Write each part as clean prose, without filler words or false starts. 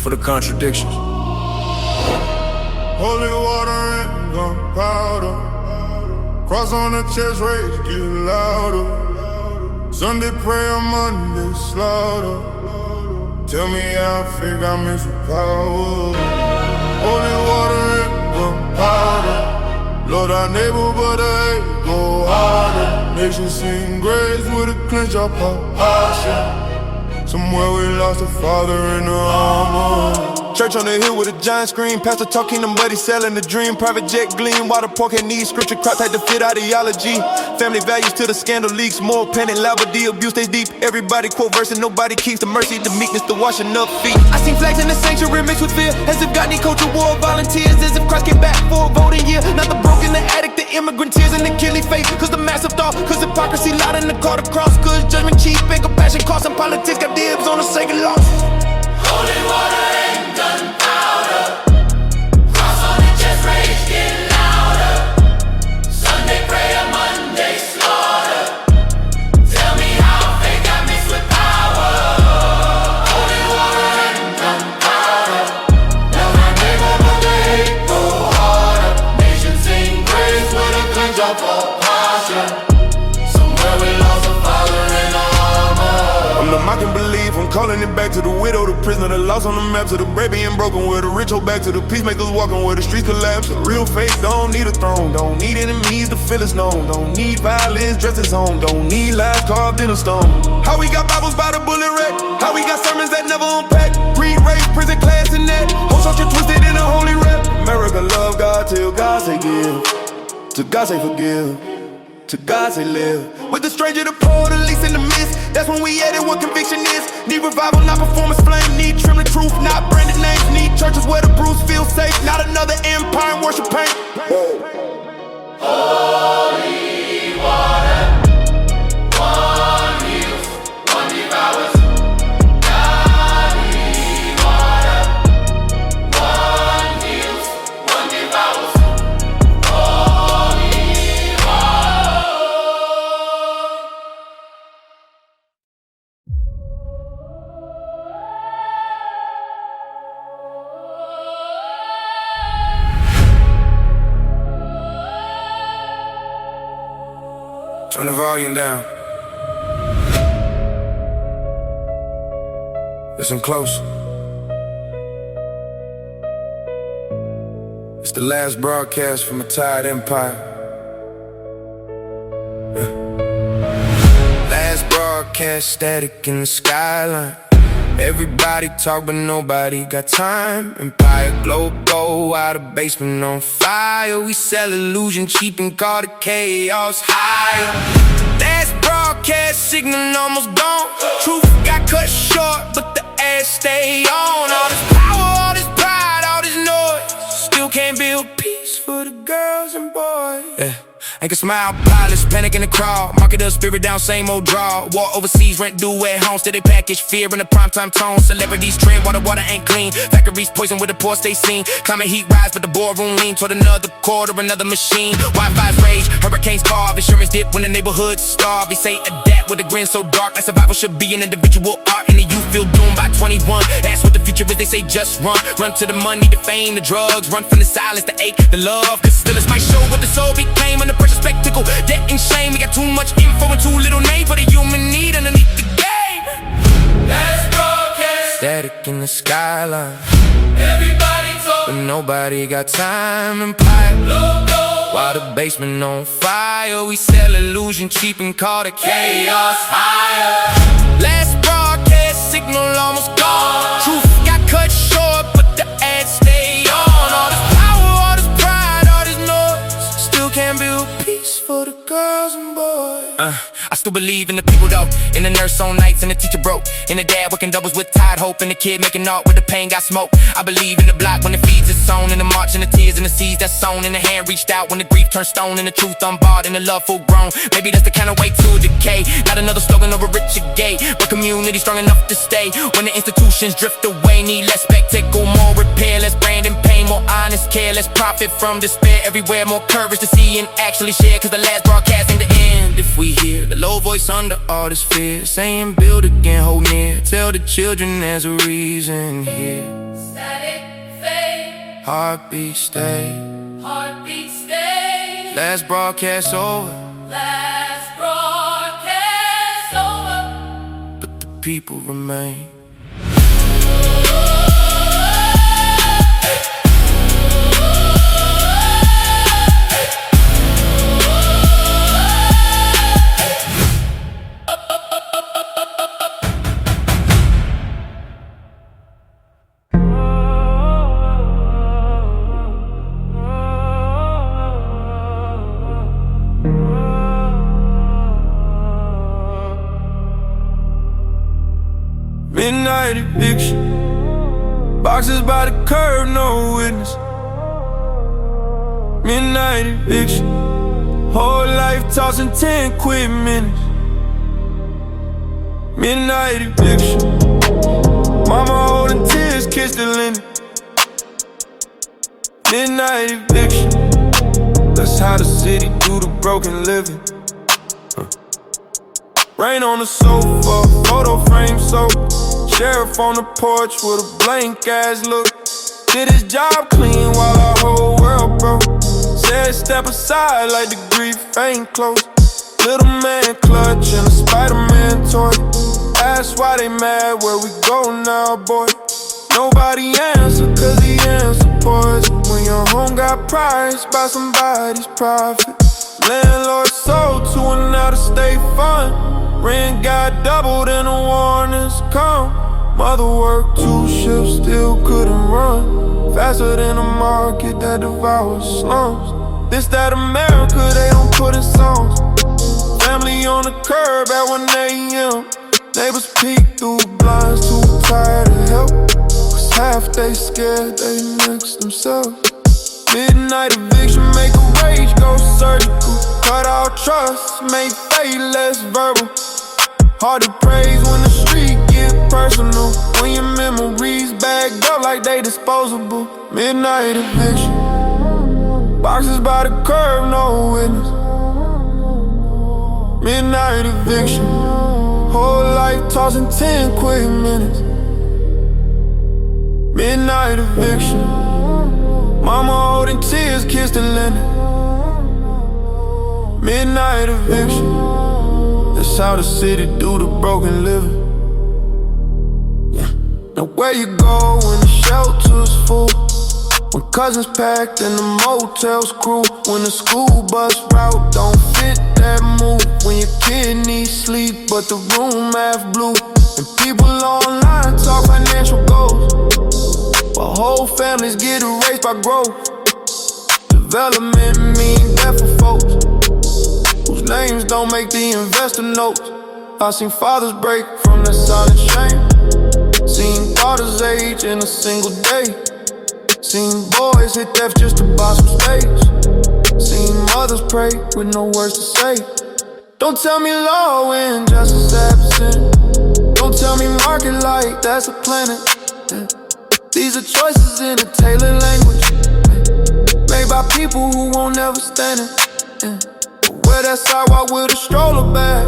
for the contradictions. Holy water and gunpowder, cross on the chest, rage get louder. Sunday prayer, Monday slaughter. Tell me how I think I miss the power. Holy water and gunpowder, Lord our neighbor but I ain't go harder. Nation sing grace with a clench up our passion. Somewhere we lost a father in the armor. Church on the hill with a giant screen. Pastor talk kingdom, but he selling the dream. Private jet gleam, water pork and need. Scripture crop had to fit ideology. Family values till the scandal leaks. More panic, lava, the abuse stays deep. Everybody quote verse and nobody keeps the mercy, the meekness, the washing up feet. I seen flags in the sanctuary mixed with fear, as if God need culture war volunteers, as if Christ came back for a voting year. Not the broken, the addict, the immigrant tears, and the killing faith. Cause the massive thought, cause hypocrisy loud in the call to cross. Cause judgment cheap and compassion cost, and politics got dibs on the sacred loss. Holy water and gunpowder, cross on the chest, rage get louder. Sunday prayer, Monday slaughter. Tell me how faith got mixed with power. Holy water and gunpowder, now my neighbor but they hate go harder. Nations sing praise with a cleanse up for passion. Somewhere we lost a father in the armor. I'm the mock and believe, I'm calling it back to the widow, the prisoner, the lost on the maps, to the brave being broken, where the rich hold back, to the peacemakers walking, where the streets collapse. The real faith don't need a throne, don't need enemies to feel it's known, don't need violence dressed as home, don't need lies carved in a stone. How we got Bibles by the bullet rack, how we got sermons that never unpack, breed, race, prison, class, and that whole structure twisted in a holy rap. America love God till God say give, to God say forgive, to God say live. With the stranger, the poor, the least in the midst, that's when we at it, what conviction is. Need revival, not performance flame. Need trim the truth, not branded names. Need churches where the bruise feels safe, not another empire and worship pain. Holy water, one heals, one devours. Godly water, one heals, one devours. Holy water. Turn the volume down. Listen close. It's the last broadcast from a tired empire. Last broadcast, static in the skyline. Everybody talk but nobody got time. Empire globe go out of basement on fire. We sell illusion cheap and call it chaos higher. Last broadcast signal almost gone. Truth got cut short but the ads stay on. All this power, all this pride, all this noise, still can't build peace for the girls and boys. Yeah. Ain't can smile, pilots panic in the crowd. Market up, spirit down, same old draw. War overseas, rent due at home. Still they package fear in the primetime tone. Celebrities trend, water ain't clean. Factories poison with the poor stay seen. Climate heat rise, but the boardroom lean toward another quarter, another machine. Wi-Fi's rage, hurricanes carve. Insurance dip when the neighborhoods starve. They say adapt with a grin so dark. Like survival should be an individual art. And the youth feel doomed by 21. That's what the future is, they say just run. Run to the money, the fame, the drugs. Run from the silence, the ache, the love. Cause still it's my show what the soul became. Under pressure, spectacle, debt and shame. We got too much info and too little name for the human need underneath the game. Last broadcast, Static in the skyline. everybody talk. But nobody got time and pipe. Logo, While the basement on fire, we sell illusion cheap and call it chaos higher. Last broadcast signal almost gone. Truth got cut short, but the ads stay on. All this power, all this pride, all this noise, still can't build peace for the girls and boys. I still believe in the people though. In the nurse on nights and the teacher broke. In the dad working doubles with tired hope. And the kid making art where the pain got smoke. I believe in the block when the feeds is sown. In the march and the tears and the seeds that's sown. In the hand reached out when the grief turned stone. And the truth unbarred and the love full grown. Maybe that's the kind of way to decay. Not another slogan of a richer gay, but community strong enough to stay. When the institutions drift away, need less spectacle, more repair, less brand and pain, more honest care, less profit from despair. Everywhere more courage to see and actually share. Cause the last broadcast ain't the end. If we hear the low voice under all this fear, saying build again, hold near, tell the children there's a reason here. Static fade, Heartbeat stay. heartbeat stay. Last broadcast over, Last broadcast over. but the people remain. Midnight eviction, boxes by the curb, no witness. Midnight eviction, whole life tossing 10 quick minutes. Midnight eviction, mama holding tears, kiss the linen. Midnight eviction, that's how the city do the broken living. Rain on the sofa, photo frame soap. Sheriff on the porch with a blank ass look. Did his job clean while our whole world broke. Said step aside like the grief ain't close. Little man clutching a Spider-Man toy. Ask why they mad, where we go now, boy. Nobody answer cause he answer poison. When your home got priced by somebody's profit. Landlord sold to an out-of-state fund. Rent got doubled and the warnings come. Mother worked 2 shifts, still couldn't run. Faster than a market that devours slums. This that America, they don't put in songs. Family on the curb at 1 a.m. Neighbors peek through blinds, too tired to help. Cause half they scared, they next themselves. Midnight eviction, make a rage go surgical. Cut out trust, make fate less verbal. Hard to praise when the street get personal. When your memories bagged up like they disposable. Midnight eviction, boxes by the curb, no witness. Midnight eviction, whole life tossing 10 quick minutes. Midnight eviction, mama holding tears, kiss the linen. Midnight eviction, that's how the city do the broken living. Yeah. Now where you go when the shelter's full? When cousins packed and the motels crew. When the school bus route don't fit that move. When your kid needs sleep but the room half blue. And people online talk financial goals, but whole families get erased by growth. Development mean death for folks whose names don't make the investor notes. I seen fathers break from that silent shame. Seen daughters age in a single day. Seen boys hit death just to buy some space. Seen mothers pray with no words to say. Don't tell me law when justice absent. Don't tell me market like that's a planet. These are choices in a tailored language, made by people who won't ever stand it. Wear that sidewalk with a stroller bag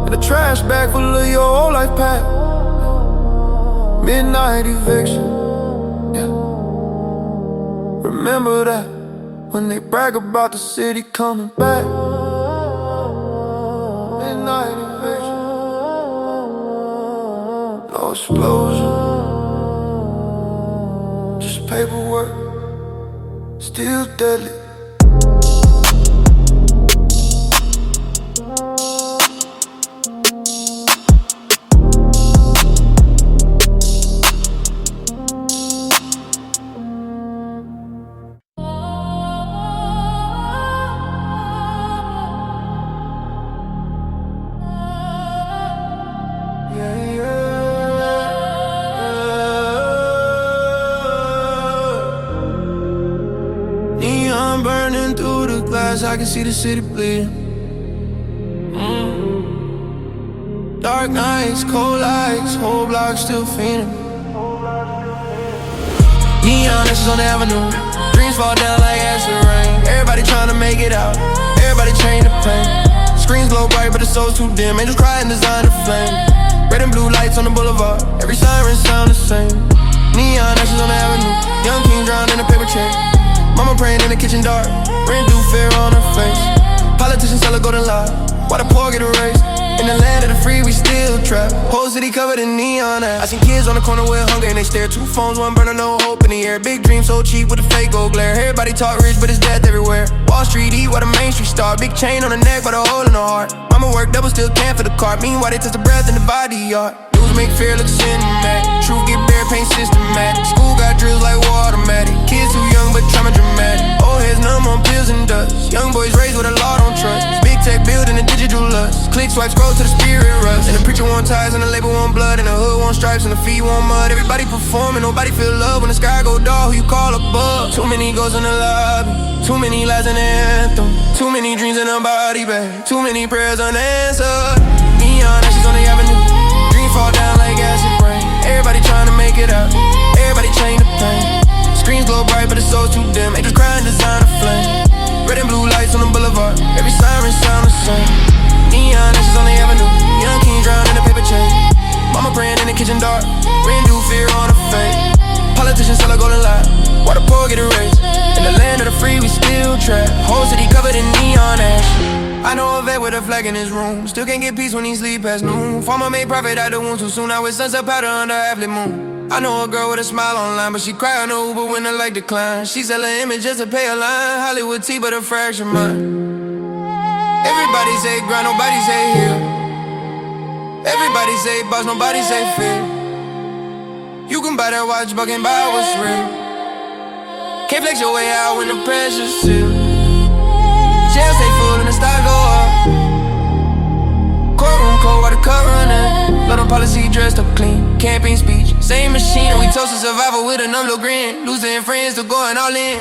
and a trash bag full of your whole life pack. Midnight eviction, yeah. Remember that when they brag about the city coming back. Midnight eviction, no explosion, just paperwork, still deadly. Burning through the glass, I can see the city bleeding. Dark nights, cold lights, whole block still fiending. Neon is on the avenue, dreams fall down like acid rain. Everybody trying to make it out, everybody chained to pain. Screens glow bright, but the soul's too dim. Angels cry and design the flame. Red and blue lights on the boulevard, every siren sound the same. Neon ashes on the avenue. Young king drowned in a paper chase. Mama praying in the kitchen dark. Rain through fear on her face. Politicians sell a golden lie. Why the poor get erased? In the land of the free, we still trap. Whole city covered in neon ash. I seen kids on the corner with hunger and they stare. 2 phones, 1 burner, no hope in the air. Big dreams so cheap with a fake gold glare. Everybody talk rich, but it's death everywhere. Wall Street eat while the Main Street start. Big chain on the neck, but a hole in the heart. Mama work double, still can for the car. Meanwhile, they test the breath in the body yard. News make fear look cinematic. Truth get bare, paint systematic. School got drills like war automatic. Kids too young, but trauma dramatic. Old heads numb on pills and dust. Young boys raised with a law don't trust. Big tech building a digital lust. Click, swipe, scroll to the spirit rust. And the preacher want ties and the label want blood. And the hood want stripes and the feet want mud. Everybody performing, nobody feel love. When the sky go dark, who you call above? Too many ghosts in the lobby. Too many lies in the anthem. Too many dreams in a body bag. Too many prayers unanswered. Neon ashes on the avenue. Dreams fall down like acid rain. Everybody trying to make it out. Everybody chain the pain. Screens glow bright, but the soul's too dim. Angels crying, design a flame. Red and blue lights on the boulevard. Every siren sound the same. Neon ashes on the avenue. Young king drowned in a paper chain. Mama praying in the kitchen dark. Rain through fear on her face. Politicians sell a golden lie. Why the poor get erased? In the land of the free, we still trap. Whole city covered in neon ash. I know a vet with a flag in his room. Still can't get peace when he sleep past noon. Farmer made profit out the wound too soon. Now with sunset powder under half-lit moon. I know a girl with a smile online, but she cry on the Uber when the light decline. She sell her image just to pay a line. Hollywood tea, but a fraction mine. Everybody say grind, nobody say heal. Everybody say boss, nobody say fear. You can buy that watch, but can't buy what's real. Can't flex your way out when the pressure's sealed. Jail stay full and the stock go up. Courtroom cold while the cut running. Blood on policy dressed up clean. Campaign speech, same machine. We toast to survival with a numb little grin. Losing friends to going all in.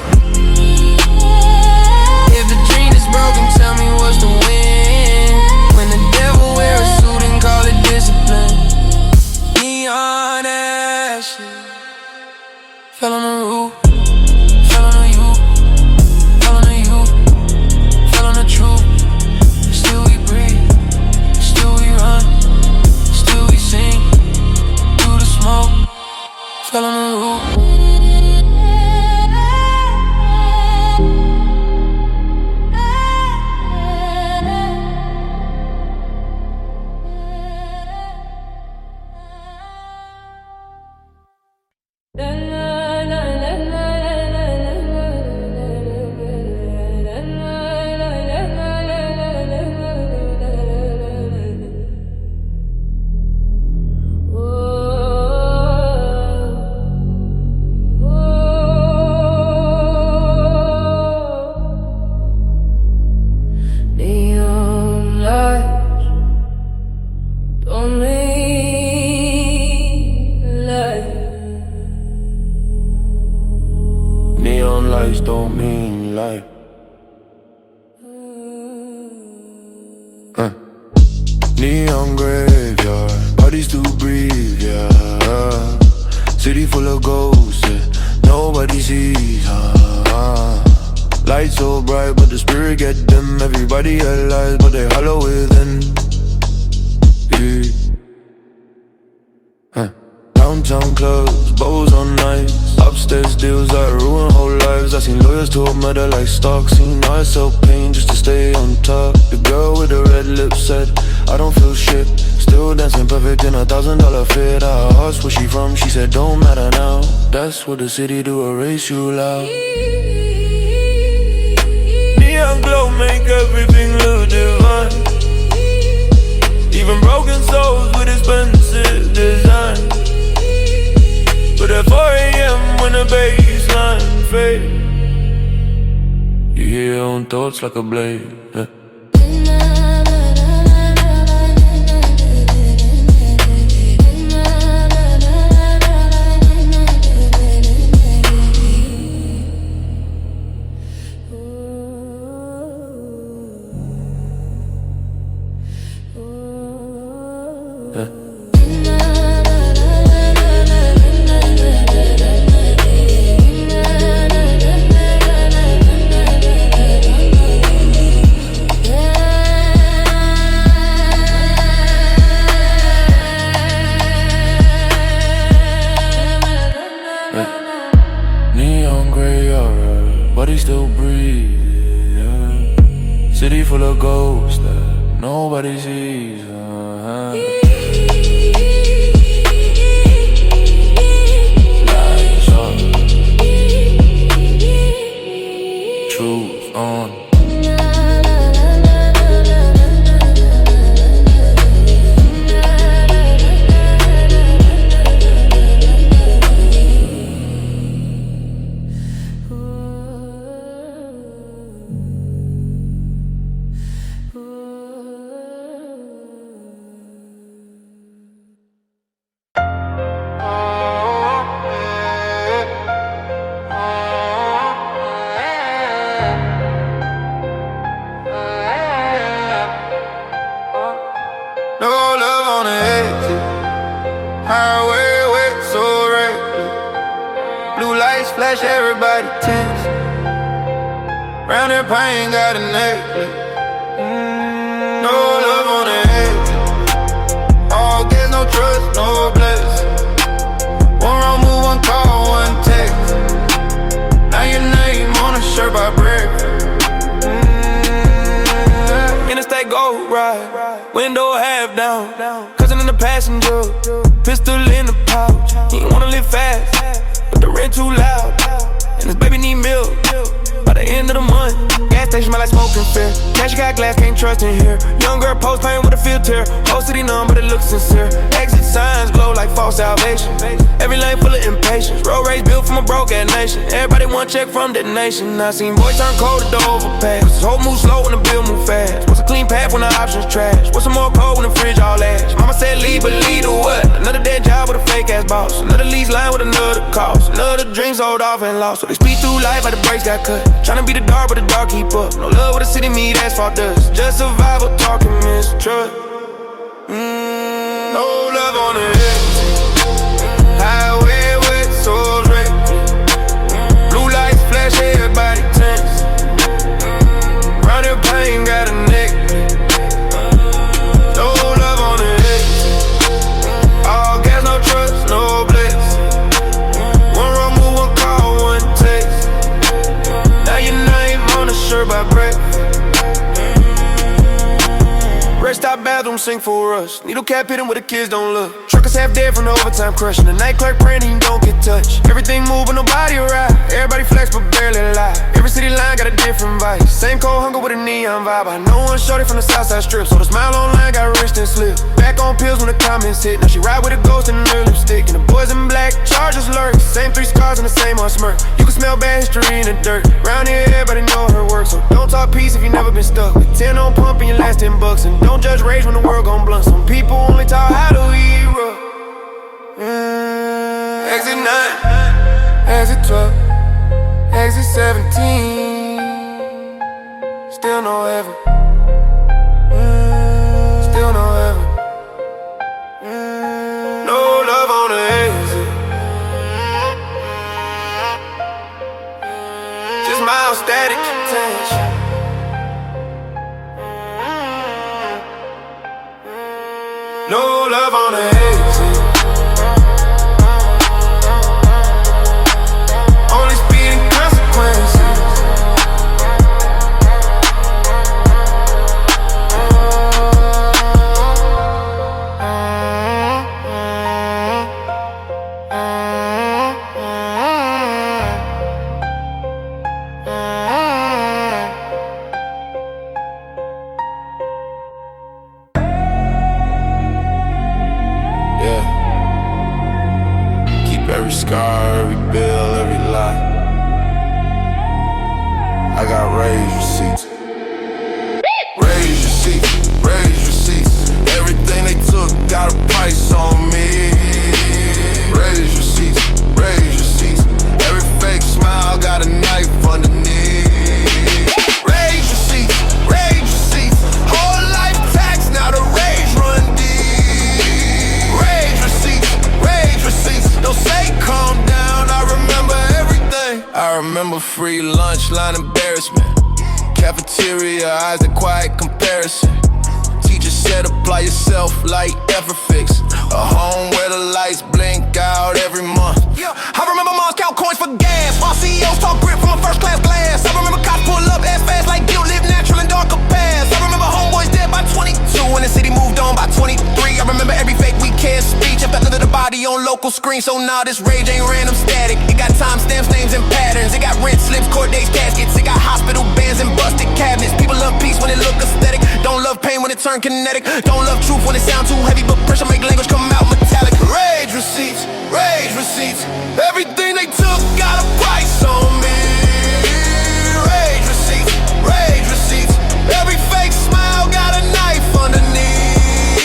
If the dream is broken, tell me what's the win. When the devil wear a suit and call it discipline. Neon ashes fell on the roof. Fell on the youth. Fell on the youth. Fell on the truth. Still we breathe. Still we run. Still we sing. Through the smoke. Fell on the roof. Don't mean life. Neon graveyard, bodies to breathe, yeah. City full of ghosts, yeah. Nobody sees, lights so bright, but the spirit get dim. Everybody alive, but they hollow within, yeah. Downtown clubs, bows on nights. Upstairs deals that ruin whole lives. I seen lawyers to a murder like stocks. Seen myself pain just to stay on top. The girl with the red lips said, I don't feel shit. Still dancing perfect in $1,000 fit. I asked where she from, she said don't matter now. That's what the city do, erase you loud. Neon glow make everything look divine. Even broken souls with expensive design. But at 4 AM when the baseline fades, you hear your own thoughts like a blade, yeah. be alright, but he still breathes, yeah. City full of ghosts that nobody sees, Lights up, truth on. No love on the exit. Highway wet, so reckless. Blue lights flash, everybody tense. Round that pain got a necklace. No love on the exit. All gas, no trust, no blessing. One wrong move, one call, one text. Now your name on a shirt by breakfast. Interstate go ride, window half down, cousin in the passenger, pistol in the pouch. He ain't wanna live fast, but the rent too loud, and his baby need milk. By the end of the month, gas station smell like smoking fear. Cash got glass, can't trust in here. Young girl post pain with a filter, whole city numb, but it looks sincere. Exit signs glow like false salvation. Every lane full of impatience. Road rage built from a broke ass nation. Everybody want check from the nation. I seen boys turn cold at the overpass. His whole move slow when the bill move fast. What's a clean path when the options trash? What's some more cold when the fridge all ash? Mama said leave, but lead to what? Another dead job with a fake ass boss. Another lease line with another cost. Another dream sold off and lost. So they speed through life like the brakes got cut. Tryna be the dark, but the dark keep up. No love with the city, me, asphalt dust. Just survival, talking mistrust. No love on the exit. Highway wet, souls reckless. Blue lights flash, everybody tense. Round your pain, got a necklace. No love on the exit. All gas, no trust, no blessing. One wrong move, one call, one text. Now your name on the shirt by breakfast. Rest stop bathroom, sing for us. Needle cap hitting where the kids don't look. Truckers half dead from the overtime crushing. The night clerk praying he don't get touched. Everything move but nobody ride. Everybody flex but barely lie. Every city line got a different vice. Same cold hunger with a neon vibe. I know one shorty from the Southside Strip, so the smile online got wrist and slip. Back on pills when the comments hit. Now she ride with a ghost and her lipstick. And the boys in black, Chargers lurk. Same 3 scars and the same on smirk. You can smell bad history in the dirt. Round here everybody know her work, so don't talk peace if you never been stuck. With 10 on pump and your last $10. And don't judge rage when the world gon' blunt. Some people only talk how to hero. Exit 9, exit 12, exit 17. Still no heaven. Still no heaven. No love on the exit. Just mild static tension. No love on the exit. Only speed and consequences. Every scar, every bill, every lie. I got raised receipts. Raised receipts, raised receipts. Everything they took got a price on me. Raised receipts, raised receipts. Every fake smile got a knife underneath. Raised receipts, raised receipts. Whole life tax, now the rage run deep. Raised receipts, raised receipts. Don't say calm down, I remember everything. I remember free lunch line embarrassment. Cafeteria eyes, a quiet comparison. just said apply yourself like Everfix. A home where the lights blink out every month. I remember moms count coins for gas, while CEOs talk grip from a first class glass. I remember cops pull up as fast like guilt, live natural and darker paths. I remember homeboys dead by 22 and the city moved on by 23. I remember every fake weekend speech after the body on local screen. So now this rage ain't random static. It got timestamps, names, and patterns. It got rent slips, court dates, caskets. It got hospital bands and busted cabinets. People love peace when it look aesthetic. Don't love pain when it turn kinetic. Don't love truth when it sound too heavy, but pressure make language come out metallic. Rage receipts, rage receipts. Everything they took got a price on me. Rage receipts, rage receipts. Every fake smile got a knife underneath.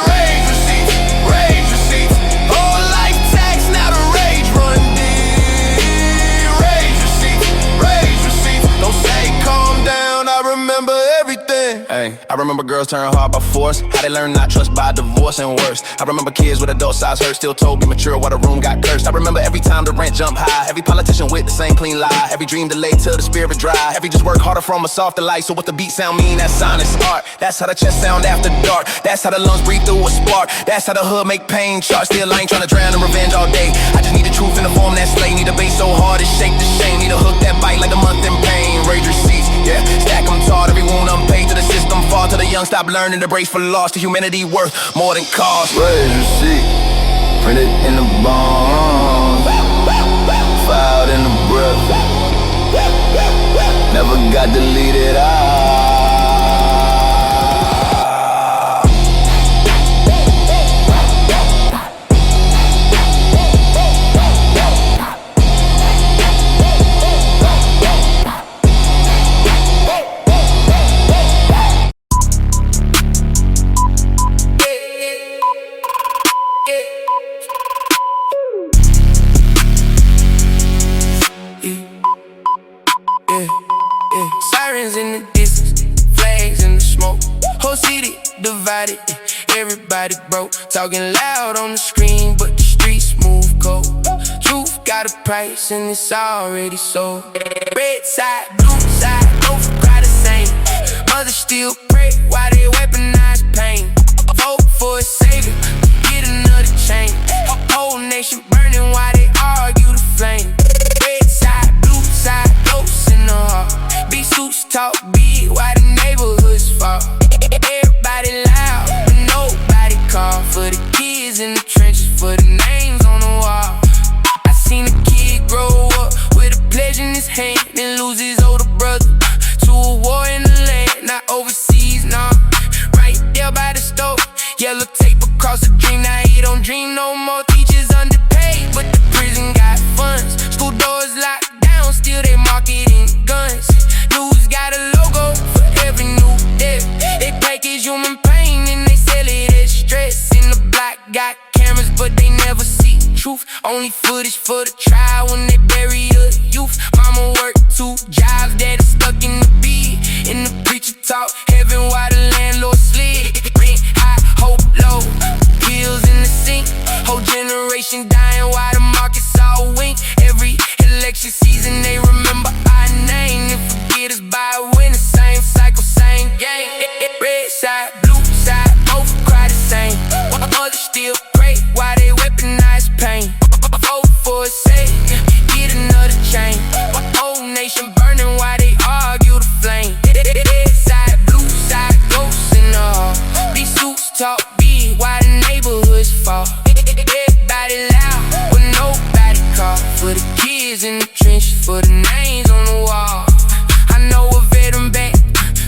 Rage receipts, rage receipts. Whole life tax, now the rage run deep. Rage receipts, rage receipts. Don't say calm down, I remember everything. Hey, I remember girls turn hard by force. How they learn not trust by divorce and worse. I remember kids with adult size hurt still told me mature while the room got cursed. I remember every time the rent jumped high. Every politician with the same clean lie. Every dream delayed till the spirit dry. Every just work harder from a softer light. So what the beat sound mean? That's honest art. That's how the chest sound after dark. That's how the lungs breathe through a spark. That's how the hood make pain chart. Still I ain't tryna drown in revenge all day. I just need the truth in the form that slay. Need a bass so hard it shake the shame. Need a hook that bite like the month in pain. Rage receipts, yeah, stack them tall. Every wound unpaid to the system fall. To the young stop learning to brace for loss. To humanity worth more than cost. Rage receipt, printed in the bond, filed in the breath, never got deleted out. Sirens in the distance, flags in the smoke. Whole city divided, everybody broke. Talking loud on the screen, but the streets move cold. Truth got a price and it's already sold. Red side, blue side, both cry the same. Mothers still pray while they weaponize pain. Vote for a savior, get another change. Whole nation burning while they argue the flame. Red side, blue side, close in the heart. Big suits talk big while the neighborhoods fall. Everybody loud, but nobody call. For the kids in the trenches, for the names on the wall. I seen a kid grow up with a pledge in his hand and lose his older brother to a war in the land, not overseas, nah. Right there by the stove, yellow tape across the dream. Now he don't dream no more. Teachers underpaid, but the prison got funds. School doors locked down, still they marketing guns. News got a logo for every new death. They package human pain and they sell it as stress. In the block got cameras, but they never see truth. Only footage for the trial when they bury a youth. Mama worked 2 jobs, daddy stuck in the beat. And the preacher talk heaven while the landlord slid. Rent high, hope low, pills in the sink. Whole generation dying while the markets all wink. Every election season they remember our name and forget us by win. The same cycle, same game. Red side, blue side, both cry the same. Others still pray while they weaponize pain. Vote for a savior, get another change. Whole nation burning while they argue the flame. Red side, blue side, ghosts in the hall. These suits talk big while the neighborhoods fall. Everybody loud, but nobody call. For the kids in the trenches, for the names on the wall. I know a veteran back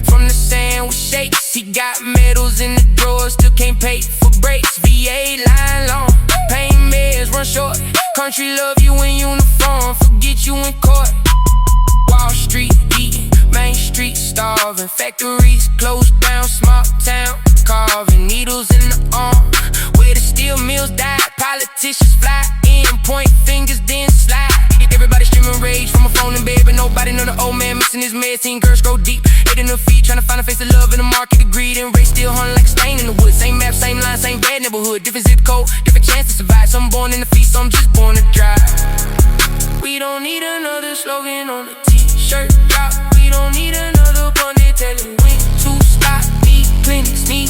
from the sand with shakes. He got medals in the drawers, still can't pay for breaks. VA line long, pain meds run short. Country love you in uniform, forget you in court. Wall Street eating, Main Street starving. Factories closed down, small town carving. Needles in the arm, where the steel mills died. Politicians fly in, point fingers then slide. Everybody streaming rage from a phone in bed, but nobody know the old man missing his meds. Teen girls grow deep, head in the feet, trying to find a face of love in the market of greed. And race still hunting like a stain in the woods. Same map, same line, same bad neighborhood. Different zip code, different chance to survive. Some born in the feast, some just born to drive. We don't need another slogan on a t-shirt drop. We don't need another pundit telling when to stop. Need clinics, need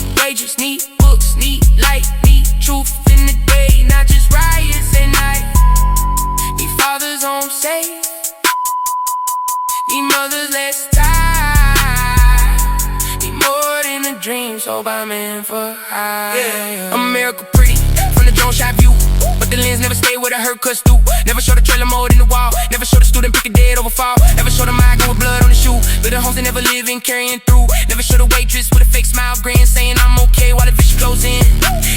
Need mothers, let's die. Need more than a dream, so by man for high. America pretty, from the drone shot view. But the lens never stay where the hurt cuts through. Never show the trailer mode in the wall. Never show the student pick a dead over fall. Never show the migrant with blood on the shoe. But the homes they never live in, carrying through. Never show the waitress with a fake smile grin, saying I'm okay while the vision goes in.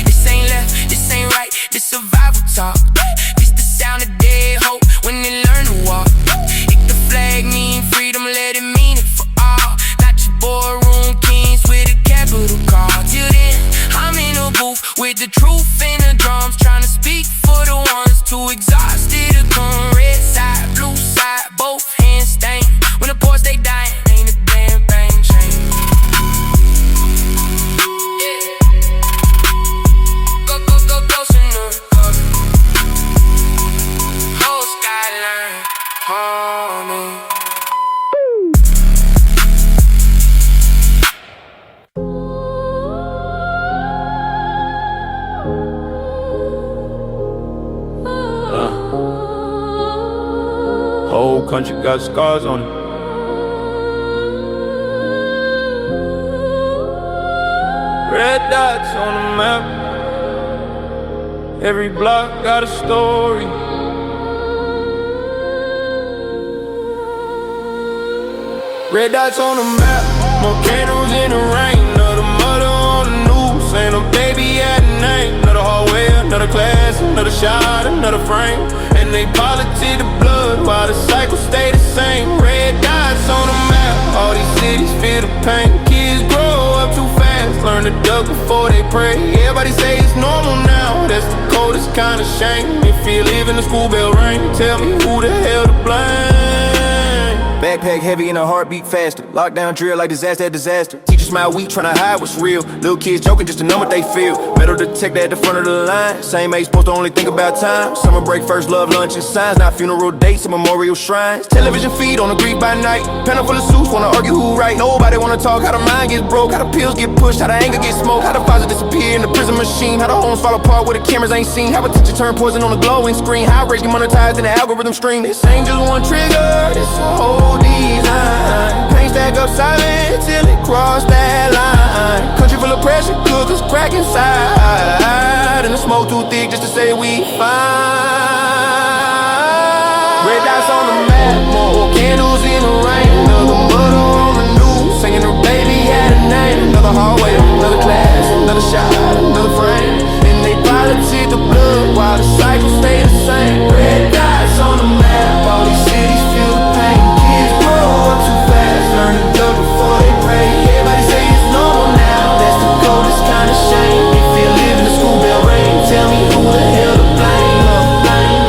This ain't left, this ain't right, this survival talk. This the sound of dead hope when they learn to walk. If the flag mean freedom, let it mean it for all. Not just boardroom kings with a capital call. Till then, I'm in a booth with the truth in the drums, trying to speak for the ones too exhausted to come. Red side, blue side, both hands stained. When the poor stay dying, ain't a damn thing changed. Yeah. Go, go, go, go, Sonora. Whole skyline, harmony. Whole country got scars on it. Red dots on the map. Every block got a story. Red dots on the map. More candles in the rain. Another mother on the news. Saying a baby had a name. Another hallway, another class, another shot, another frame. And they politic the blood while the cycle stay the same. Red dots on the map. All these cities feel the pain. Kids grow up too fast. Learn to duck before they pray. Everybody say it's normal now. That's the coldest kind of shame. If you live in the school bell ring, tell me who the hell to blame. Backpack heavy and a heartbeat faster. Lockdown drill like disaster at disaster. Teachers smile weak, tryna hide what's real. Little kids joking just to know what they feel. Metal detector at the front of the line. Same age, supposed to only think about time. Summer break, first love, lunch and signs. Not funeral dates and memorial shrines. Television feed on the Greek by night. Panel full of suits, wanna argue who right. Nobody wanna talk how the mind gets broke. How the pills get pushed, how the anger gets smoked. How the father disappear in the prison machine. How the homes fall apart where the cameras ain't seen. How a teacher turn poison on the glowing screen. How rage get monetized in the algorithm stream. This ain't just one trigger, this a whole design. Pain stack up silent till it cross that line. Country full of pressure cookers crack inside. And the smoke too thick just to say we fine. Red dots on the map, more candles in the rain. Another mother on the news, singing her baby had a name. Another hallway, another class, another shot, another frame. And they politic the blood while the cycle stay the same. Red dots on the map, all these cities feel the pain. Kids grow up too fast, learn to duck before they pray. Everybody say it's normal now, that's the coldest kind of shame. If you live in the school bell ring, tell me who the hell to blame.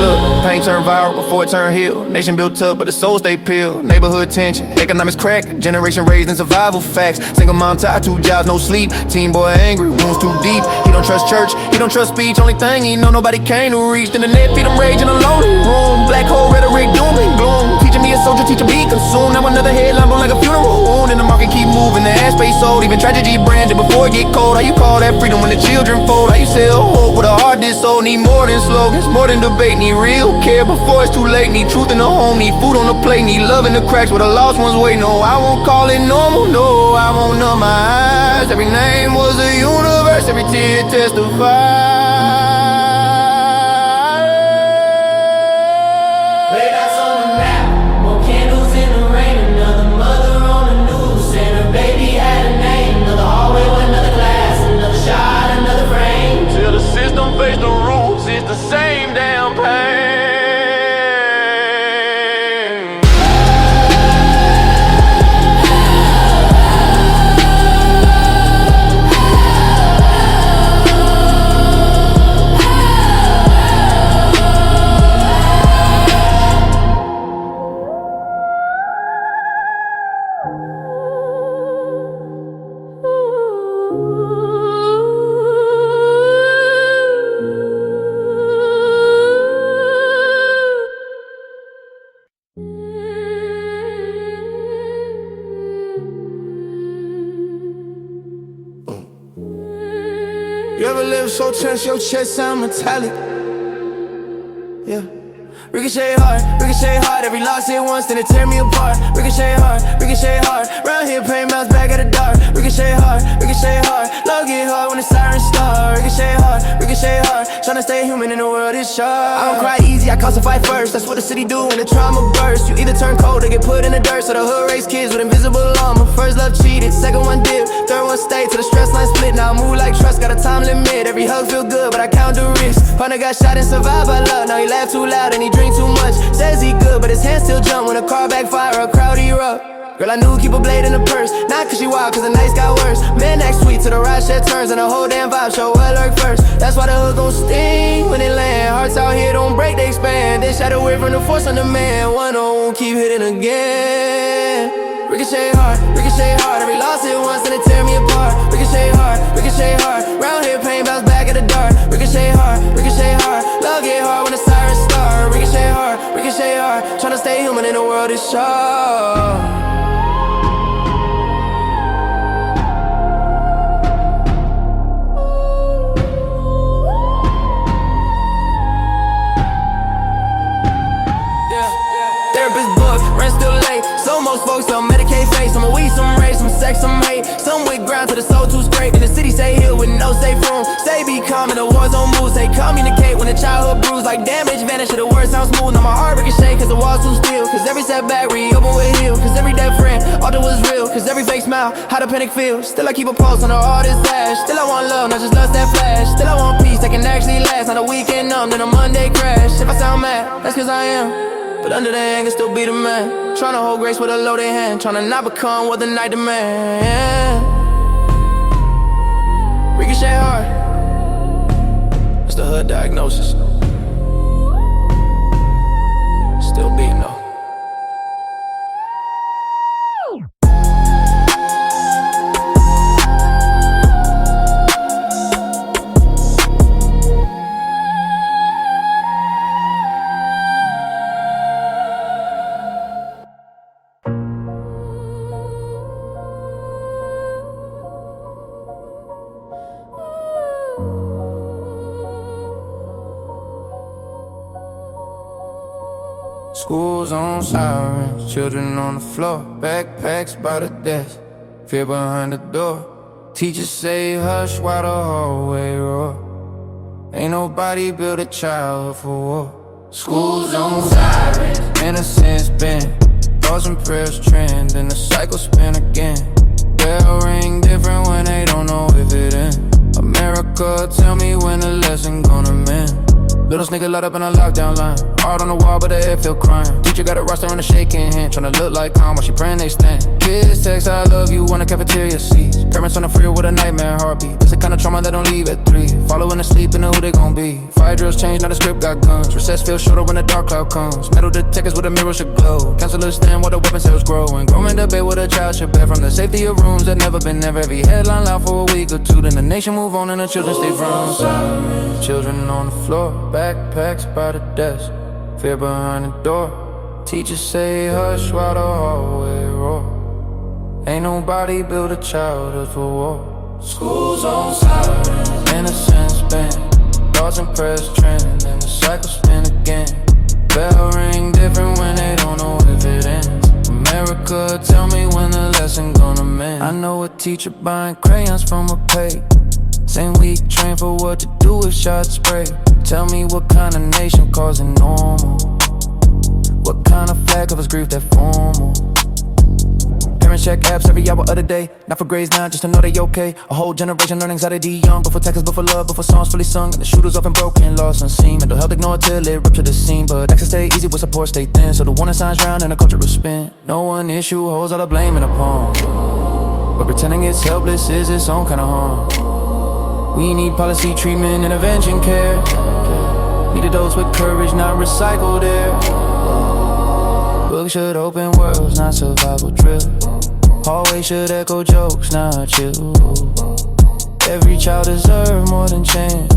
Look, pain turn viral before it turn heel. Nation built up, but the soul stay peeled. Neighborhood tension, economics crack. Generation raised in survival facts. Single mom tied, 2 jobs, no sleep. Teen boy angry, wounds too deep. He don't trust church, he don't trust speech. Only thing he know nobody came to reach. Then the net feed him rage in a lonely room. Black hole rhetoric, doom and gloom. Teaching me a soldier, teacher be consumed. Now another headline blown like a funeral wound. And the market keep moving, the ass space sold. Even tragedy branded before it get cold. How you call that freedom when the children fold? How you sell hope with a heart this soul? Need more than slogans, more than debate. Need real care before it's too late. Need truth in the home, need food on the plate. Need love in the cracks where the lost ones wait. No, I won't call it normal, no, I won't numb my eyes. Every name was a universe, every tear testifies. Face the rules, it's the same damn pain. You ever live so tense, your chest sound metallic? Yeah. Ricochet hard, every loss hit once, then it tear me apart. Ricochet hard, round here paying mouths back at the dark. Ricochet hard, love get hard when the sirens start. Ricochet hard, tryna stay human in the world is sharp. I don't cry easy, I cause a fight first, that's what the city do when the trauma bursts. You either turn cold or get put in the dirt, so the hood raised kids with invisible armor. First love cheated, second one dip, third one stayed till the stress line split. Now I move like trust, got a time limit. Every hug feel good, but I count the risk. Partner got shot and survived by love, now he laugh too loud and he drink too much. Says he good, but his hands still jump when a car backfire or a crowd erupt. Girl, I knew keep a blade in the purse, not cause she wild, cause the nights got worse. Man act sweet till the ride shit turns and the whole damn vibe show well lurk first. That's why the hood gon' sting when it land. Hearts out here don't break, they expand. Then shot away from the force on the man. 1-on-1 keep hitting again. Ricochet hard, every loss hit once, then it tear me apart. Ricochet hard, round here pain bounce back at the dark. Ricochet hard, love get hard when the sirens start. Ricochet hard, tryna stay human in the world is sharp. Therapist book, rent still late. So most folks don't medicate face. Some weed, some race, some sex, some hate. Some with ground to the soul too scrape. In the city say heal with no safe room. Say be calm in the war zone moves. They communicate when the childhood bruise. Like damage vanish to the word sounds smooth. Now my heart ricochet cause the walls too still. Cause every setback reopen with heal. Cause every dead friend, all that was real. Cause every fake smile, how the panic feel. Still I keep a pulse on all this ash. Still I want love, not just lust that flash. Still I want peace that can actually last. Not a weekend numb, then a Monday crash. If I sound mad, that's cause I am. But under the anger still be the man. Tryna hold grace with a loaded hand. Tryna not become what the night demand. Ricochet hard, it's the hood diagnosis. Still beating though. School's on sirens, children on the floor, backpacks by the desk, fear behind the door. Teachers say hush while the hallway roar. Ain't nobody built a childhood for war. School's on sirens, innocence bent, thoughts and prayers trend, and the cycle spin again. Bell ring different when they don't know if it ends. America, tell me when the lesson gonna mend. Little nigga locked up in a lockdown line. Hard on the wall, but the head feel crying. Teacher got a roster on a shaking hand, tryna look like calm while she praying they stand. Kids text I love you on the cafeteria seats. Parents on the freeway with a nightmare heartbeat. It's the kind of trauma that don't leave at 3. Following the sleep and know who they gon' be. Fire drills change, now the script got guns. Recess feels shorter when the dark cloud comes. Metal detectors with a mirror should glow. Counselors stand while the weapon cells grow. And growing debate what a child should bear. From the safety of rooms that never been there. Every headline loud for a week or two. Then the nation move on and the children stay from. Children on the floor, backpacks by the desk, fear behind the door. Teachers say hush while the hallway roar. Ain't nobody built a childhood for war. School's on sirens, innocence bent, thoughts and prayers trend, and the cycle spin again. Bell ring different when they don't know if it ends. America, tell me when the lesson gonna mend. I know a teacher buying crayons from a page. Same week, train for what to do if shots spray. Tell me what kind of nation calls it normal. What kind of flag covers grief that formal? Parents check apps every hour of the day. Not for grades now, just to know they okay. A whole generation learn anxiety young. But for texts, but for love, but for songs fully sung. And the shooters often broken, lost unseen. Mental health ignored till it ruptured the scene. But access stay easy with support stay thin. So the warning signs drown and the culture will spin. No one issue holds all the blame in a palm. But pretending it's helpless is its own kind of harm. We need policy, treatment, intervention, care. Need adults with courage, not recycled air. Books should open worlds, not survival drill. Hallway should echo jokes, not chill. Every child deserves more than chance,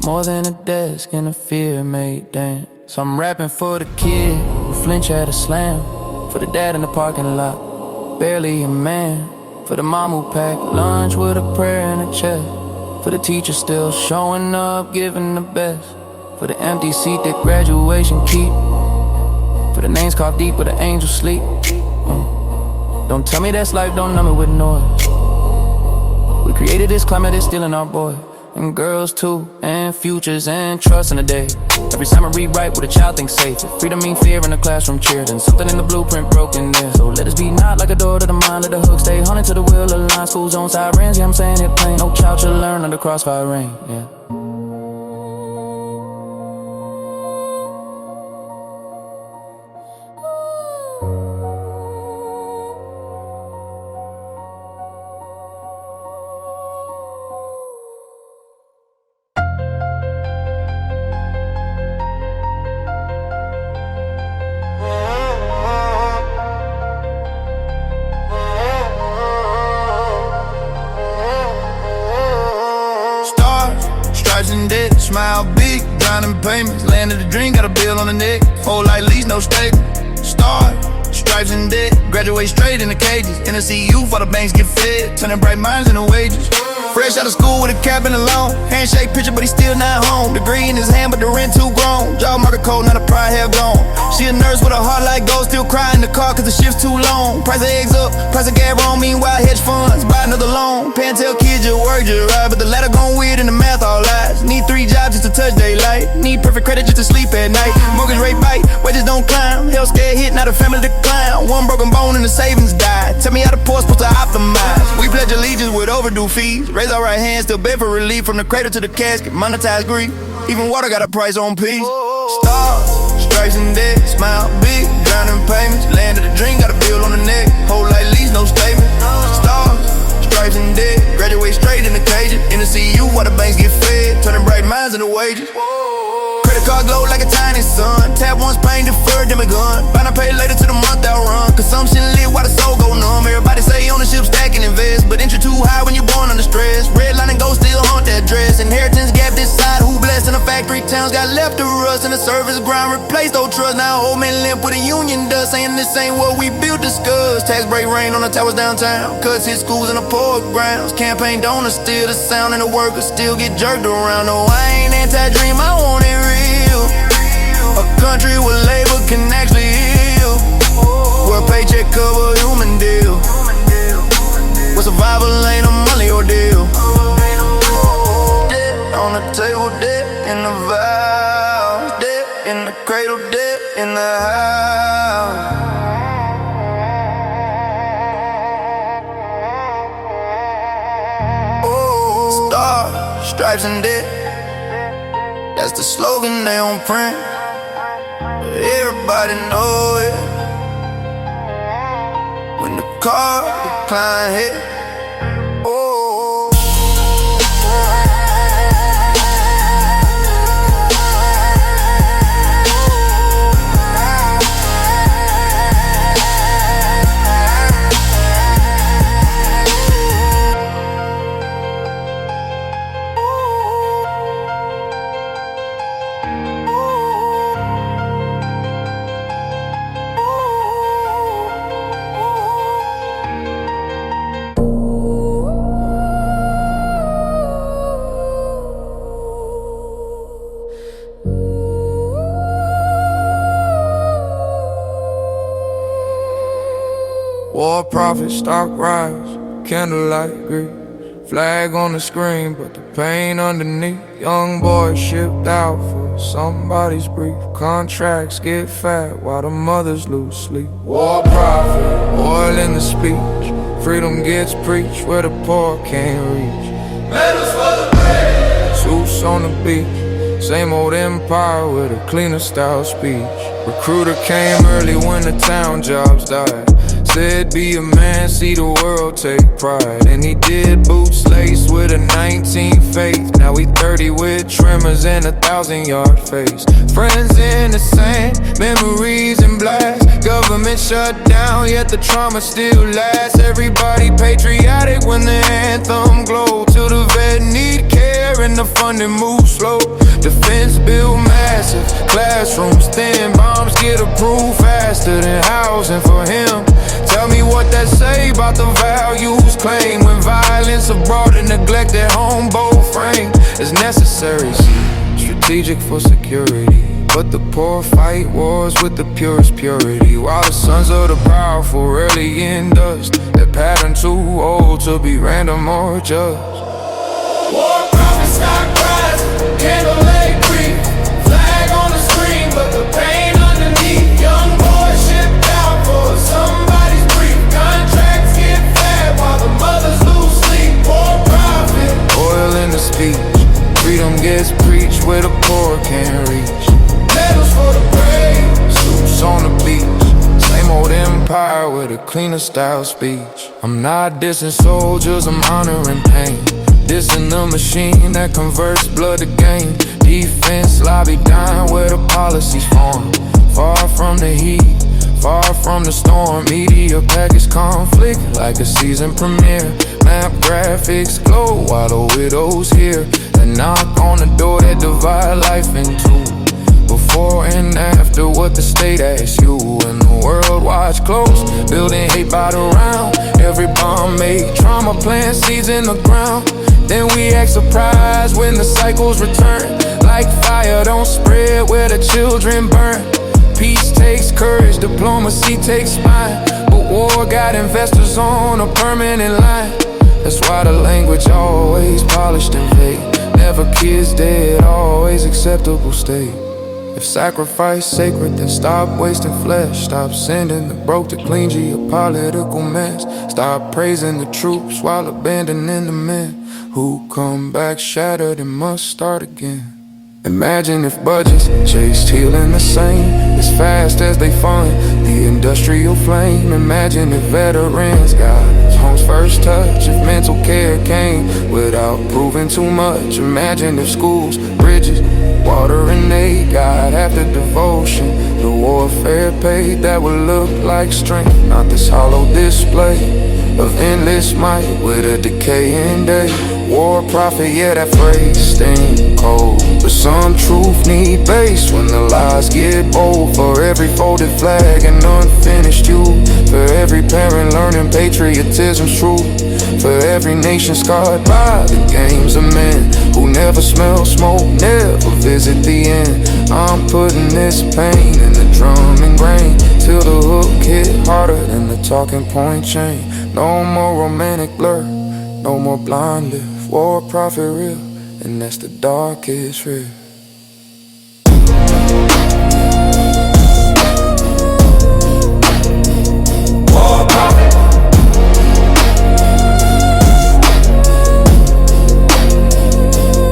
more than a desk and a fear-made dance. So I'm rapping for the kid who flinch at a slam, for the dad in the parking lot, barely a man. For the mom who packed lunch with a prayer and a check. For the teacher still showing up, giving the best. For the empty seat that graduation keep. For the names carved deep where the angels sleep. Don't tell me that's life, don't numb it with noise. We created this climate that's still in our boy. And girls too, and futures, and trust in the day. Every time I rewrite what a child thinks safe. If freedom mean fear in the classroom cheer, then something in the blueprint broken there. So let us be not like a door to the mind, let the hook stay haunted to the wheel of the line. School zone sirens, yeah I'm saying it plain. No child should learn under crossfire rain, yeah. Smile big, drowning payments. Land of the dream, got a bill on the neck. Whole life lease, no statement. Star, stripes and debt. Graduate straight in the cages. NCU for the banks get fed. Turning bright minds into wages. Fresh out of school with a cap and a loan. Handshake picture, but he still not home. Degree in his hand, but the rent too grown. Job market cold, now the pride have gone. She a nurse with a heart like gold. Still crying in the car cause the shift's too long. Price of eggs up, price of gas wrong. Meanwhile, hedge funds, buy another loan. Pay and tell kids your work just right, but the ladder gone weird and the math all lies. Need 3 jobs just to touch daylight. Need perfect credit just to sleep at night. Mortgage rate bite, wages don't climb. Health scare hit, now the family decline. One broken bone and the savings died. Tell me how the poor supposed to optimize. We pledge allegiance with overdue fees. Raise our right hands, still beg for relief. From the cradle to the casket, monetize grief. Even water got a price on peace. Stars, stripes and debt. Smile big, drowning payments. Land of the dream, got a bill on the neck. Whole life lease, no statement. Stars, stripes and debt. Graduate straight in the cages. In the CU while the banks get fed. Turning bright minds into wages. Credit card glow like a tiny sun. Tap once, pain deferred, then begun. Buy now pay later to the month outrun. Consumption lit while the soul go numb. Everybody say ownership stack and invest, but entry too high when you're born under stress. Redline and gold still haunt that dress. Inheritance gap this side, who blessed in the factory towns got left to rust. And the service ground replaced old trust. Now old man limp with a union dust, saying this ain't what we built discuss. Tax break rain on the towers downtown. Cuts hit schools and the poor grounds. Campaign donors still the sound and the workers still get jerked around. No, I ain't anti-dream, I want it real. A country where labor can actually heal, where paycheck cover human deal, where survival ain't a money ordeal. Debt on the table, debt in the vows, debt in the cradle, debt in the house. Oh, stars, stripes and debt. That's the slogan they on print. Everybody know it. When the car decline hit. Oh. War profit, stock rise, candlelight grief. Flag on the screen, but the pain underneath. Young boys shipped out for somebody's brief. Contracts get fat while the mothers lose sleep. War profit, oil in the speech. Freedom gets preached where the poor can't reach. Medals for the brave. Suits on the beach. Same old empire with a cleaner style speech. Recruiter came early when the town jobs died. Said be a man, see the world, take pride. And he did, boots laced with a 19 faith. Now he 30 with tremors and a 1,000-yard face. Friends in the sand, memories and blast. Government shut down, yet the trauma still lasts. Everybody patriotic when the anthem glow. Till the vet need care and the funding moves slow. Defense bill massive, classrooms thin. Bombs get approved faster than housing for him. Tell me what that say about the values claimed when violence abroad and neglect at home both frame is necessary. See, strategic for security. But the poor fight wars with the purest purity, while the sons of the powerful rarely in dust. That pattern too old to be random or just. War profits, stock rise, candle lay creep. Flag on the screen, but the pain underneath. Young boys shipped out for somebody's brief. Contracts get fat while the mothers lose sleep. War profit. Oil in the speech, freedom gets preached where the poor can't reach. Medals for the brave, Suits on the beach, same old empire with a cleaner style speech. I'm not dissing soldiers, I'm honoring pain. Dissing the machine that converts blood to gain. Defense lobby dying where the policies form. Far from the heat, far from the storm. Media package conflict like a season premiere. Map graphics glow while the widow's here. They knock on the door that divide life in two. Before and after what the state asks you, and the world watch close, building hate by the round. Every bomb made trauma, plant seeds in the ground. Then we act surprised when the cycles return. Like fire don't spread where the children burn. Peace takes courage, diplomacy takes spine. But war got investors on a permanent line. That's why the language always polished and vague. Never kids dead, always acceptable state. If sacrifice sacred, then stop wasting flesh. Stop sending the broke to clean geopolitical mess. Stop praising the troops while abandoning the men who come back shattered and must start again. Imagine if budgets chased healing the same as fast as they fund the industrial flame. Imagine if veterans got home's first touch, if mental care came without proving too much. Imagine if schools, bridges, water and aid got half the devotion, the warfare paid. That would look like strength, not this hollow display of endless might with a decaying day. War profit, yeah, that phrase sting cold, but some truth need base when the lies get bold. For every folded flag and unfinished youth, for every parent learning patriotism's true, for every nation scarred by the games of men who never smell smoke, never visit the end. I'm putting this pain in the drum and grain till the hook hit harder than the talking point chain. No more romantic blur, no more blind live. War profit real, and that's the darkest real. war profit.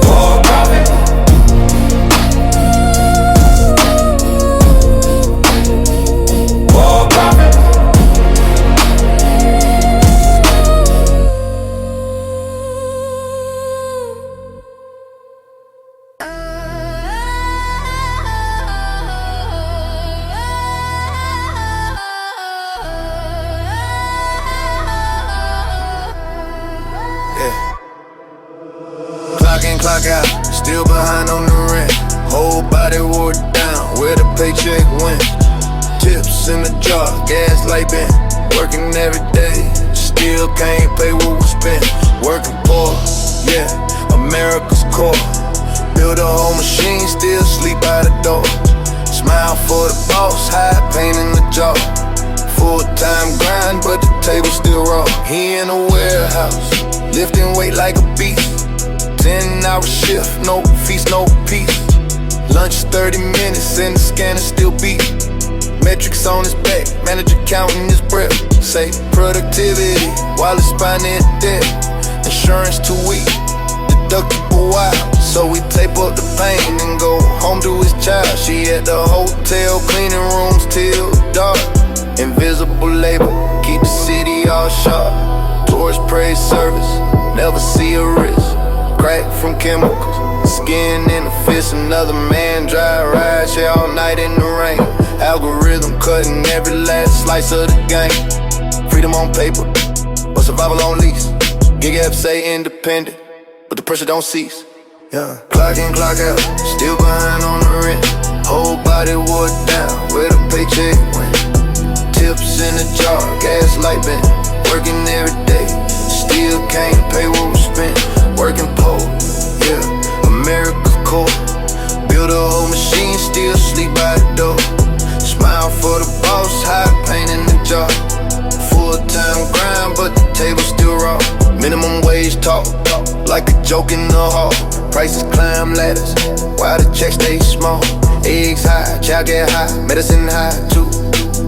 War profit. War profit. Clock in, clock out, still behind on the rent. Whole body wore down, where the paycheck went. Tips in the jar, gas light bent. Working every day, still can't pay what we spent. Working poor, yeah, America's core. Build a whole machine, still sleep by the door. Smile for the boss, high pain in the jaw. Full-time grind, but the table still raw. He in a warehouse, lifting weight like a beast. 10-hour shift, no feast, no peace. Lunch 30 minutes and the scanner still beat. Metrics on his back, manager counting his breath. Say productivity while it's finding debt. Insurance too weak, deductible wild. So we tape up the pain and go home to his child. She at the hotel, cleaning rooms till dark. Invisible labor, keep the city all sharp. Tourist praise service, never see a risk. Crack from chemicals, skin in the fist. Another man dry ride, share all night in the rain. Algorithm cutting every last slice of the game. Freedom on paper, but survival on lease. Gig app say independent, but the pressure don't cease. Yeah. Clock in, clock out, still behind on the rent. Whole body wore down, where the paycheck went. Tips in the jar, gas light bent. Working every day, still can't pay what we spent. Working poor, yeah, America's core. the whole machine, still sleep by the door. Smile for the boss, high pain in the jar. Full-time grind, but the table still raw. Minimum wage talk, like a joke in the hall. Prices climb ladders, while the checks stay small. Eggs high, child get high, medicine high too.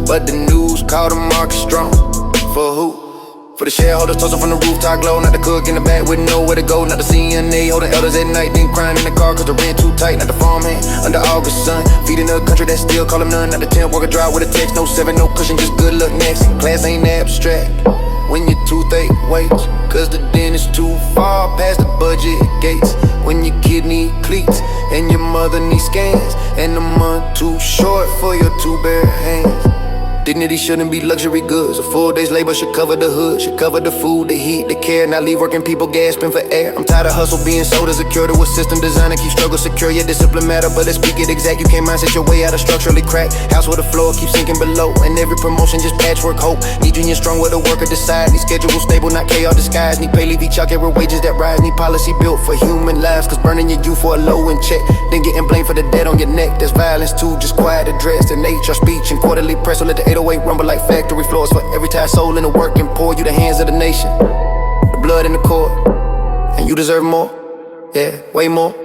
But the news call the market strong. For who? For the shareholders tossing from the rooftop glow. Not the cook in the back with nowhere to go. Not the CNA holding elders at night, then crying in the car cause the rent too tight. Not the farmhand under August sun, feeding a country that still call him none. Not the temp worker drive with a text, no 7, no cushion, just good luck next. Class ain't abstract when your toothache waits, cause the dentist too far past the budget gates. When your kid need cleats and your mother needs scans, and the month too short for your 2 bare hands. Dignity shouldn't be luxury goods. A full day's labor should cover the hood, should cover the food, the heat, the care. Not leave working people gasping for air. I'm tired of hustle being sold as a cure to a system designed to keep struggle secure. Yeah, discipline matter, but let's speak it exact. You can't mindset your way out of structurally cracked house where the floor keeps sinking below, and every promotion just patchwork hope. Need junior strong where the worker decide. Need schedule stable, not chaos disguise. Need pay levy chalk with wages that rise. Need policy built for human lives, cause burning your youth for a low in check, then getting blamed for the debt on your neck. There's violence too, just quiet addressed in HR speech and quarterly press. So let the 808 rumble like factory floors. For every tired soul in the working poor, you the hands of the nation, the blood in the court, and you deserve more. Yeah, way more.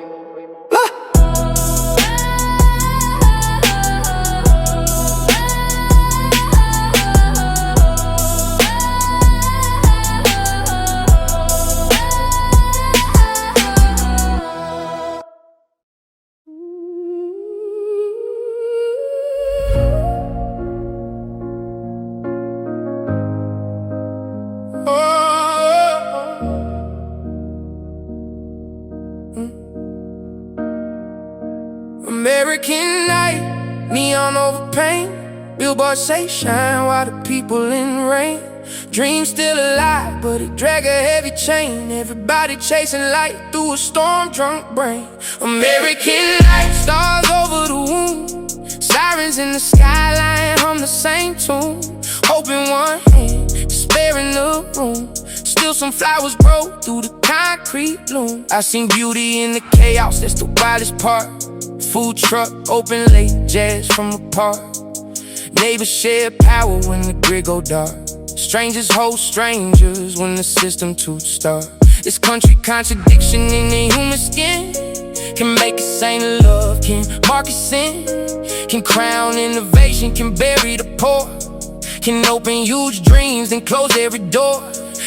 American night, neon over paint. Billboards say shine while the people in the rain. Dreams still alive, but it drag a heavy chain. Everybody chasing light through a storm-drunk brain. American night, stars over the womb. Sirens in the skyline hum the same tune. Hope in one hand, despair in the room. Still some flowers grow through the concrete loom. I seen beauty in the chaos, that's the wildest part. Food truck open late, jazz from a park. Neighbors share power when the grid go dark. Strangers hold strangers when the system too stark. This country contradiction in the human skin can make a saint of love, can mark a sin, can crown innovation, can bury the poor, can open huge dreams and close every door.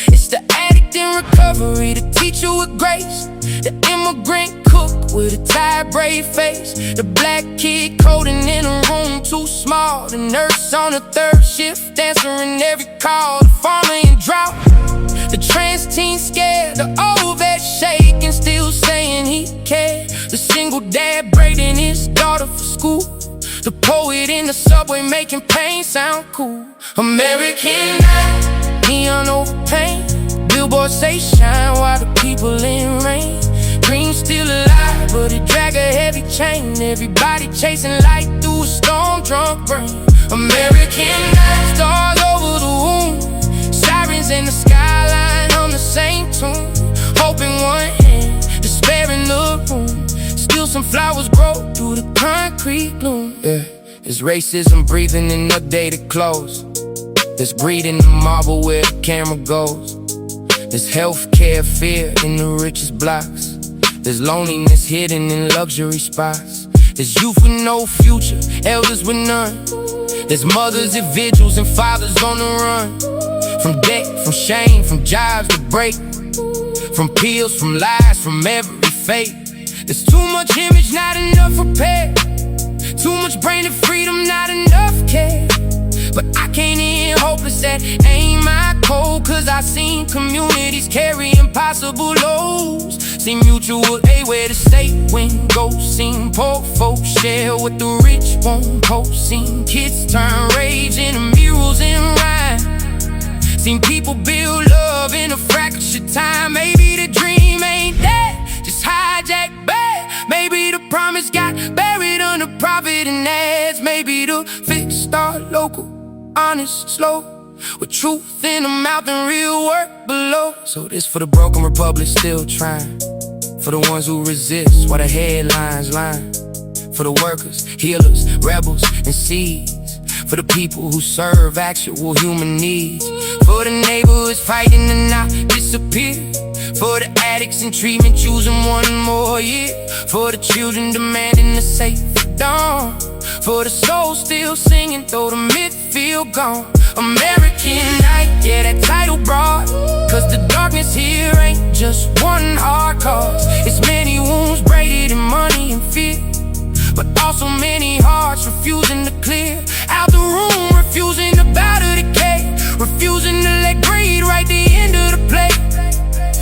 It's the addict in recovery, the teacher with grace, the immigrant cook with a tired, brave face, the black kid coding in a room too small, the nurse on the third shift answering every call, the farmer in drought, the trans teen scared, the old vet shaking, still saying he cared, the single dad braiding his daughter for school, the poet in the subway making pain sound cool. American night, neon over paint. Billboards say shine while the people in rain. Dreams still alive, but it drag a heavy chain. Everybody chasing light through a storm-drunk brain. American night, stars over the womb. Sirens in the skyline on the same tune. Hope in one hand, despair in the room. Still some flowers grow through the concrete gloom. Yeah, there's racism breathing in updated clothes. There's greed in the marble where the camera goes. There's healthcare fear in the richest blocks. There's loneliness hidden in luxury spots. There's youth with no future, elders with none. There's mothers at vigils and fathers on the run. From debt, from shame, from jobs to break, from pills, from lies, from every fate. There's too much image, not enough repair. Too much brain and freedom, not enough care. But I can't end hopeless, that ain't my code. Cause I seen communities carry impossible loads. Seen mutual aid where the state went ghost. Seen poor folks share what the rich won't post. Seen kids turn rage into murals and rhyme. Seen people build love in a fraction of time. Maybe the dream ain't that, just hijacked bad. Maybe the promise got buried under profit and ads. Maybe the fix start local, honest, slow, with truth in the mouth and real work below. So this for the broken republic still trying, for the ones who resist while the headlines line, For the workers, healers, rebels, and seeds. For the people who serve actual human needs. For the neighborhoods fighting to not disappear. For the addicts in treatment choosing one more year. For the children demanding a safe dawn. For the souls still singing though the myth feel gone. American night, yeah, that title broad. Cause the darkness here ain't just one hard cause. It's many wounds braided in money and fear. But also many hearts refusing to clear out the room, refusing to bow to decay, refusing to let greed write the end of the play.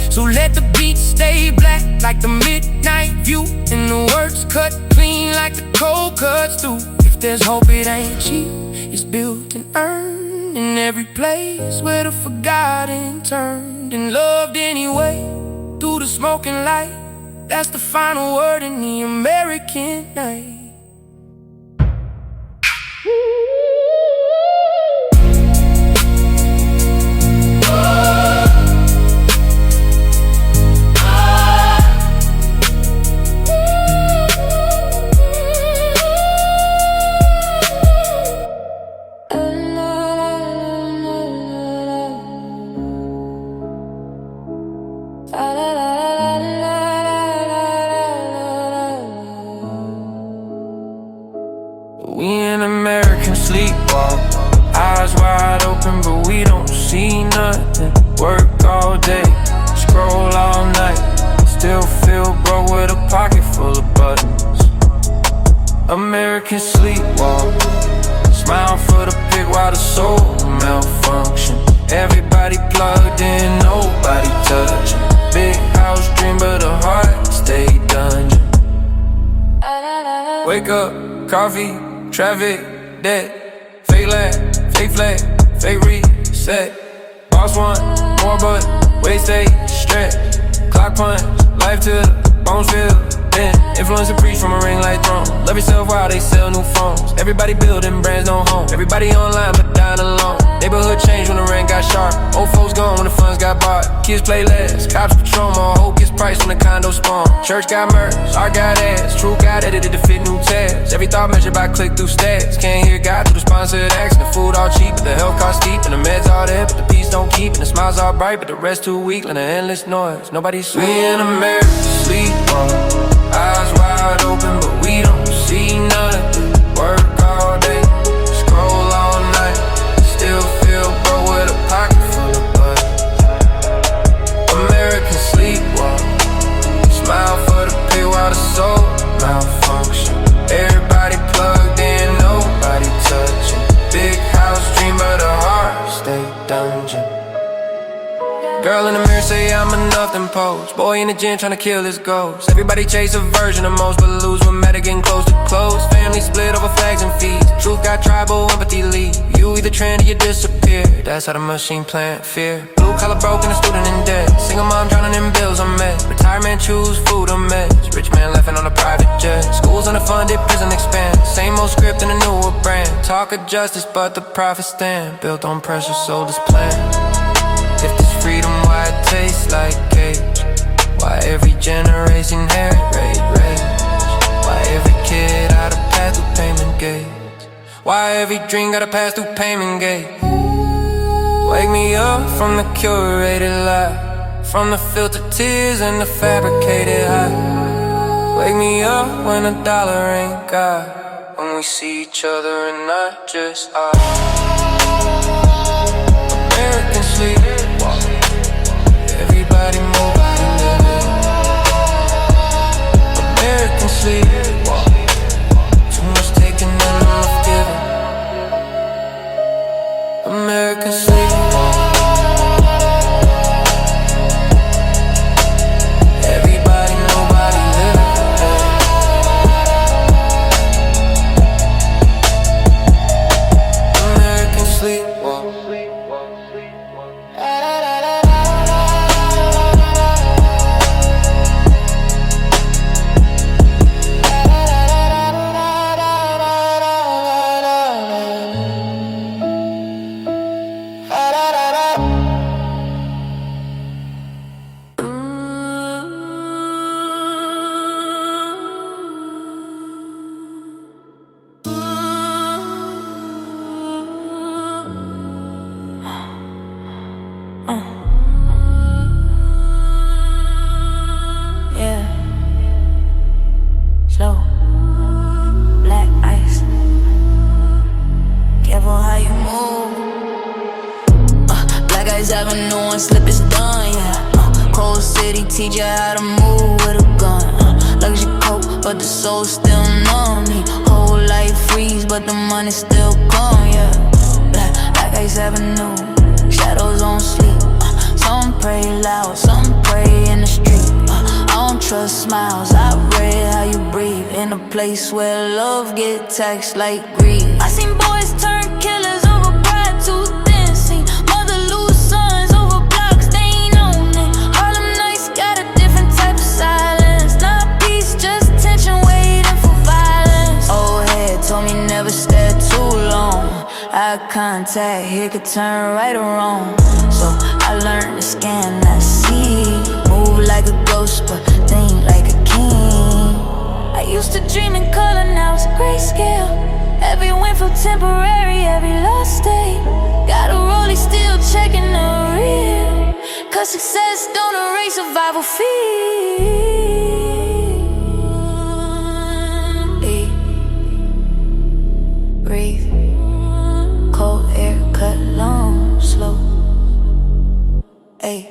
So let the beat stay black like the midnight view, and the words cut clean like the cold cuts through. If there's hope, it ain't cheap, it's built and earned in every place where the forgotten turned and loved anyway. Through the smoke and light, that's the final word in the American night. We an American sleepwalk, eyes wide open but we don't see nothing. Work all day, scroll all night, still feel broke with a pocket full of buttons. American sleepwalk, smile for the pig while the soul malfunction. Everybody plugged in, nobody touching. Big house dream but the heart stay dungeon. Wake up, coffee, traffic, dead. Fake lag, fake flag, fake reset. Boss want more but waist stay stretch. Clock punch, life to the bones feel bent. Influence and preach from a ring like throne. Love yourself while they sell new phones. Everybody building brands, no home. Everybody online but dying alone. Neighborhood changed when the rent got sharp. Old folks gone when the funds got bought. Kids play less, cops patrol more. Hope gets priced when the condo spawn. Church got murders, art got ass. True God edited to fit new tabs. Every thought measured by click through stats. Can't hear God through the sponsored acts. The food all cheap but the health cost steep. And the meds all there but the peace don't keep. And the smiles all bright but the rest too weak. Like an endless noise, nobody's sweet. We in America, sleepwalk, eyes wide open but we don't see nothing. Work all day, scroll all night, still feel broke with a pocket full of buttons. American sleepwalk, smile for the pig while the soul malfunction. Everybody plugged in, nobody touching. Big house dream but the heart stay dungeon. Girl in the mirror say I'm enough than pose. Boy in the gym tryna kill his ghost. Everybody chase a version of most but lose when meta getting close to close. Family split over flags and fees. Truth got tribal, empathy lead. You either trend or you disappear. That's how the machine plant fear. Blue collar broken, a student in debt. Single mom drowning in bills I'm met. Retirement choose food or meds. Rich man laughing on a private jet. Schools underfunded, prison expand. Same old script and a newer brand. Talk of justice but the profit stand. Built on pressure, sold as planned. If this freedom, why it tastes like cage? Why every generation inherit rage? Why every kid out a path through payment gates? Why every dream gotta pass through payment gate? Wake me up from the curated lie, from the filtered tears and the fabricated high. Wake me up when a dollar ain't God, when we see each other and not just us. American sleep. Everybody move, American sleep. Too much taking and enough giving. American sleep. Everybody, nobody living. American sleep. Black Eyes Avenue, one slip is done, yeah. Cold City teach you how to move with a gun. Luxury coat, but the soul still numb me. Whole life freeze, but the money still come, yeah. Black Eyes Avenue, shadows on sleep. Some pray loud, some pray in the street. I don't trust smiles, I read how you breathe. In a place where love get taxed like greed. I seen boys turn killers over pride too thin. Seen mother lose sons over blocks they ain't own it. Harlem Nights got a different type of silence. Not peace, just tension waiting for violence. Old head told me never stay too long. Eye contact, here could turn right or wrong. So I learned to scan that sea. Move like a ghost, but think like a king. I used to dream in color, now it's grayscale. Every win felt temporary, every lost day. Got a rollie still checking the real. Cause success don't erase survival fee. Breathe. Cold air cut long, slow. Ay.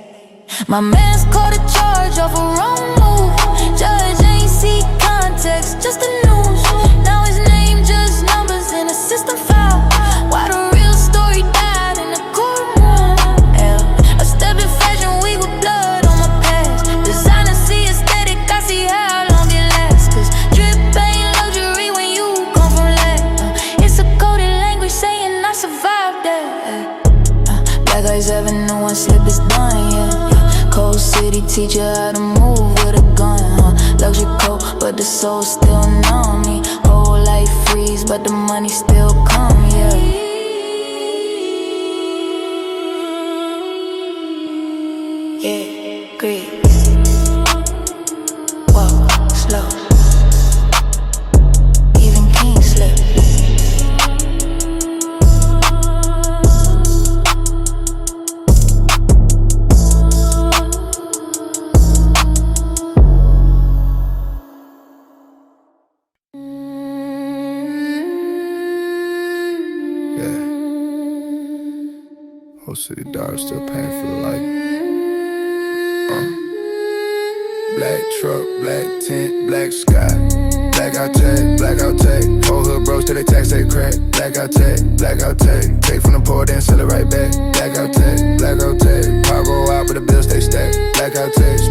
My man's caught a charge off a wrong move. Judge ain't see context, just the news. Now his name just numbers in a system file. Why the real story died in the courtroom? Yeah. I step in fashion week with blood on my past. Designer see aesthetic, I see how long it lasts. Cause drip ain't luxury when you come from last. It's a coded language saying I survived that. Black Eyes Avenue, one slip is done, yeah. Cold City teach you how to move with a gun, Luxury coat, but the soul still numb me. Whole life freeze, but the money still come, yeah. Yeah, grease. Whoa, slow. Even King slip. Whole city dark, still paying for the light. Black truck, black tent, black sky. Blackout take. Whole hood bros till they tax they crack. Blackout take. Take from the poor, then sell it right back. Blackout take. Power go out, but the bills stay stacked.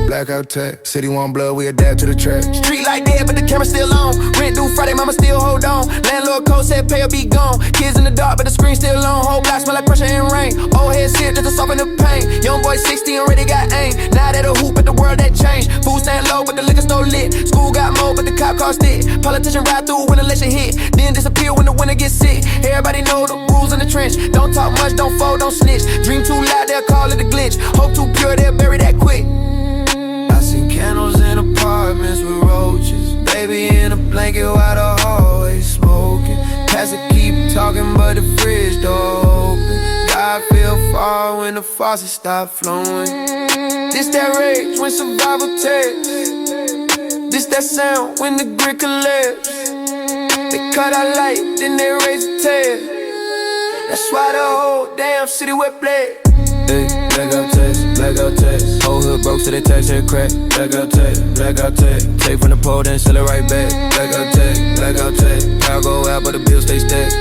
Blackout take. City want blood, we adapt to the track. Street light dead, but the camera still on. Rent due Friday, mama still hold on. Landlord code said pay or be gone. Kids in the dark, but the screen still on. Whole block smell like pressure and rain. Old head sit just to soften the pain. Young boy 60 already got aim. Now that a hoop at the world that changed. Food stand low, but the liquor store lit. School got more, but the cop car stick. Politician ride through when election hit. Then disappear when the winter gets sick. Everybody know the rules in the trench. Don't talk much, don't fold, don't snitch. Dream too loud, they'll call it a glitch. Hope too pure, they'll bury that quick. I seen candles in apartments with roaches. Baby in a blanket while the hallway smoking. Pastor keep talking, but the fridge door open. God feel far when the faucet stop flowing. This that rage when survival takes. This that sound when the grid collapse. They cut our light, then they raise the tail. That's why the whole damn city wet blade. Hey, blackout taste. Whole hood broke, so they tax their crack. Blackout take. Take from the pole, then sell it right back. Blackout take. Power go out, but the bills stay stacked.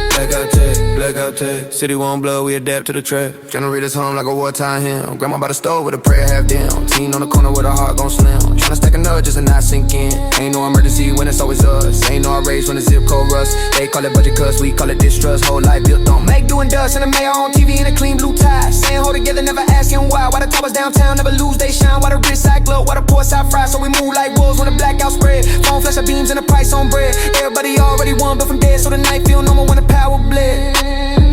Blackout take. City want blood, we adapt to the trap. Generators home like a wartime hymn. Grandma by the stove with a prayer half down. Teen on the corner with a heart gon' slam. Tryna stack another just to not sink in. Ain't no emergency when it's always us. Ain't no outrage when the zip code rust. They call it budget cuts, we call it distrust. Whole life built on make doing dust. And the mayor on TV in a clean blue tie. Saying hold together, never asking why. Why the towers downtown never lose they shine. Why the wrist side glow, why the port side fry. So we move like wolves when the blackout spread. Phone flash of beams and the price on bread. Everybody already won, but from dead, so the night feel normal when the power bled.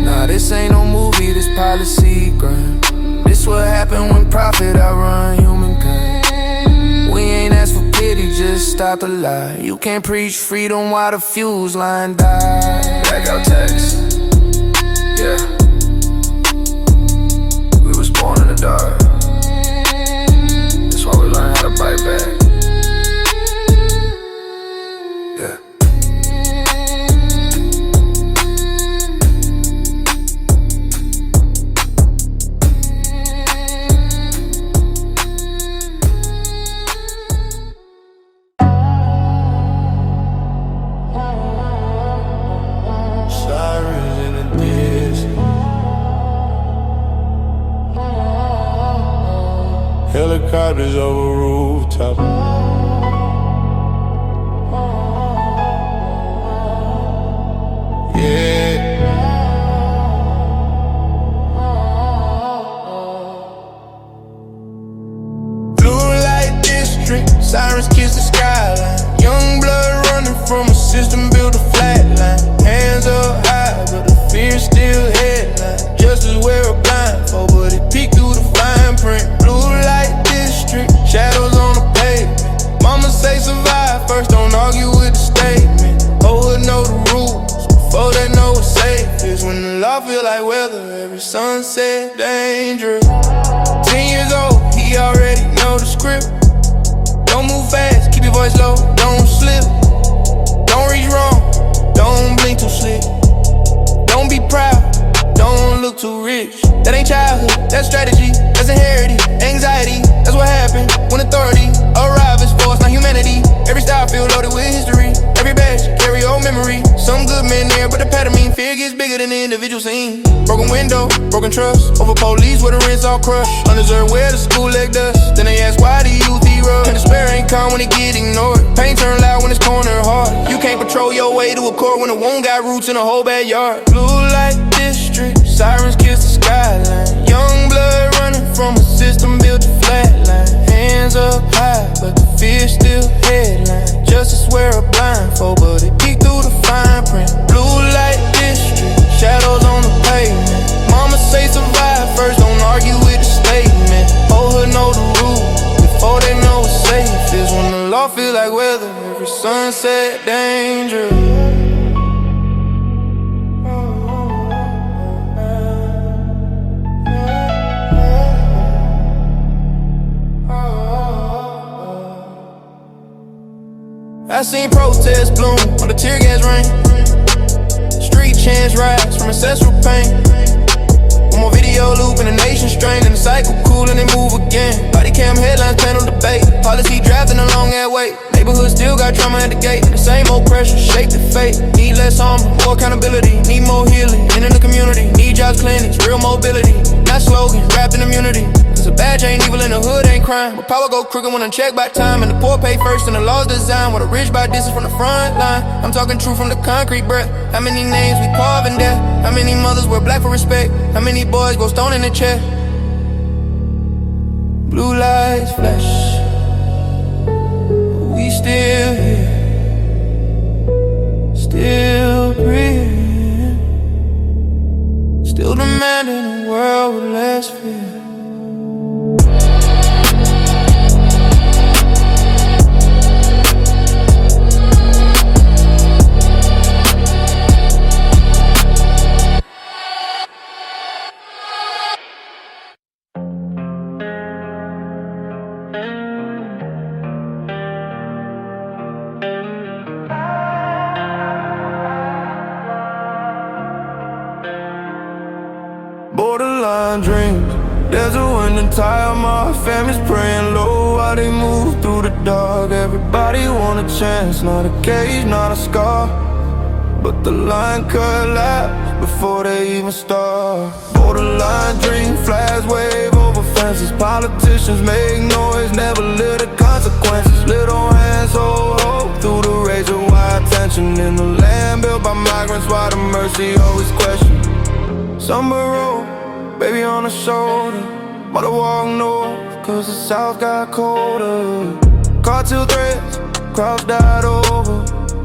Nah, this ain't no movie, this policy grind. This what happen when profit outrun humankind. We ain't asked for pity, just stop the lie. You can't preach freedom while the fuse line die. Blackout tax. Yeah. We was born in the dark. That's why we learn how to bite back. Yeah. Helicopters over rooftops. Yeah. Blue light district, sirens kiss the skyline. Young blood running from a system built a flatline. Hands up high, but the fear still headline. Justice wear a blindfold, but it peeked through the fine print. Blue light district, shadows on the pavement. Mama say survive first, don't argue with the statement. Whole hood know the rules before they know what's safe is. When the law feel like weather, every sunset dangerous. 10 years old, he already know the script. Don't move fast, keep your voice low, don't slip. Don't reach wrong, don't blink too slick. Don't be proud, don't look too rich. That ain't childhood, that's strategy, that's inherited. Anxiety, that's what happened when authority arrives as force, not humanity. Every style feel loaded with history. Every badge carry old memory. Some good men there, but the pattern mean fear gets bigger than the individual scene. Broken window, broken trust. Over police where the wrists all crushed. Undeserved where the school leg dust. Then they ask why the youth erupt. And despair ain't calm when it get ignored. Pain turn loud when it's corner hard. You can't patrol your way to a court when the wound got roots in a whole backyard. Blue light district, sirens kiss the skyline. Young blood running from a system built to flatline. Hands up high, but the fear still headline. Justice wear a blindfold, but it peeked through the fine print. Blue light district, shadows on the pavement. Mama say survive first, don't argue with the statement. Whole hood know the rules before they know what's safe is. When the law feel like weather, every sunset dangerous. I seen protests bloom on the tear gas rain. Street chants rise from ancestral pain. One more video loop and the nation strained, and the cycle cool and they move again. Body cam headlines, panel debate. Policy drafting a long ass wait. Neighborhood still got trauma at the gate. The same old pressure, shape the fate. Need less harm, more accountability. Need more healing, in the community. Need jobs, clinics, real mobility. Not slogans, wrapped in immunity. Cause a badge ain't evil and the hood ain't crime. But power go crooked when I'm checked by time. And the poor pay first and the law's design. While the rich buy distance from the front line. I'm talking true from the concrete breath. How many names we carve in death? How many mothers wear black for respect? How many boys go stone in the chest? Blue lights flash, we still here, still breathing, still demanding a world with less fear. Borderline dreams, there's a wind and tire. My family's praying low while they move through the dark. Everybody want a chance, not a cage, not a scar. But the line collapsed before they even start. Borderline dream, flags wave over fences. Politicians make noise, never live the consequences. Little hands hold hope through the razor wire tension. In the land built by migrants, why the mercy always questioned. Summer road, baby on the shoulder. Mother walk north, cause the south got colder. Cartel threats, crowds died over.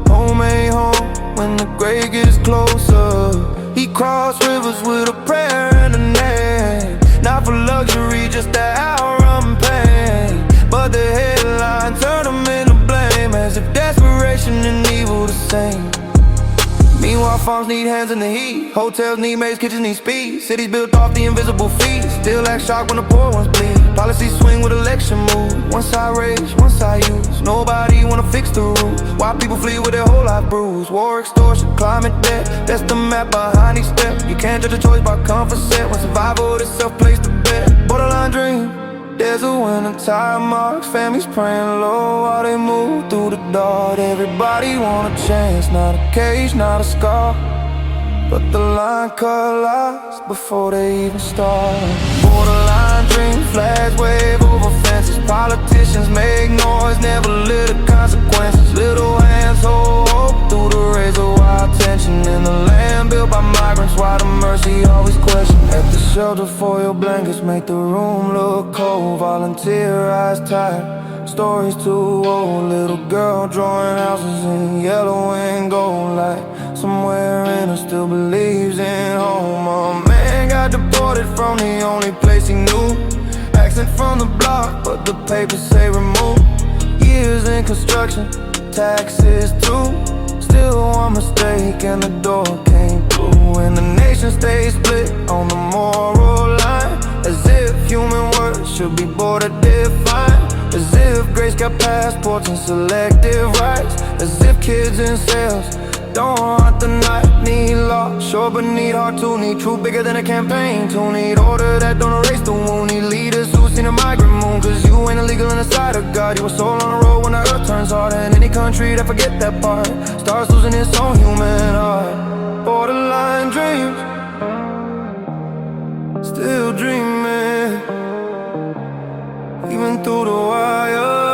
Home ain't home when the grave gets closer. He crossed rivers with a prayer and a name. Not for luxury, just to outrun pain. But the headline turned him into blame, as if desperation and evil the same. Meanwhile, farms need hands in the heat. Hotels need maids, kitchens need speed. Cities built off the invisible feet. Still act shocked when the poor ones bleed. Policies swing with election moves. One side rage, one side use. Nobody wanna fix the rules. Why people flee with their whole life bruised. War, extortion, climate debt. That's the map behind each step. You can't judge a choice by comfort set. When survival itself placed to bet. Borderline dream, there's a wind and tire marks. Families praying low while they move through the dark. Everybody want a chance, not a cage, not a scar. But the line collapsed before they even start. Borderline dream, flags wave over Politicians make noise, never little consequences. Little hands hold hope through the razor wire tension. In the land built by migrants, why the mercy always question? At the shelter for your blankets, make the room look cold. Volunteer eyes tired, stories too old. Little girl drawing houses in yellow and gold. Like somewhere in her still believes in home. A man got deported from the only place he knew. Accent from the block, but the papers say remove. Years in construction, taxes too. Still one mistake and the door came through. And the nation stays split on the moral line. As if human worth should be border defined. As if grace got passports and selective rights. As if kids in cells don't want the night. Need law, sure, but need heart too. Need truth bigger than a campaign to. Need order that don't erase the wound. Need leaders who seen a migrant moon. Cause you ain't illegal in the sight of God. You a soul on the road when the earth turns hard. In any country that forget that part starts losing its own human heart. Borderline dreams, still dreaming, even through the wire.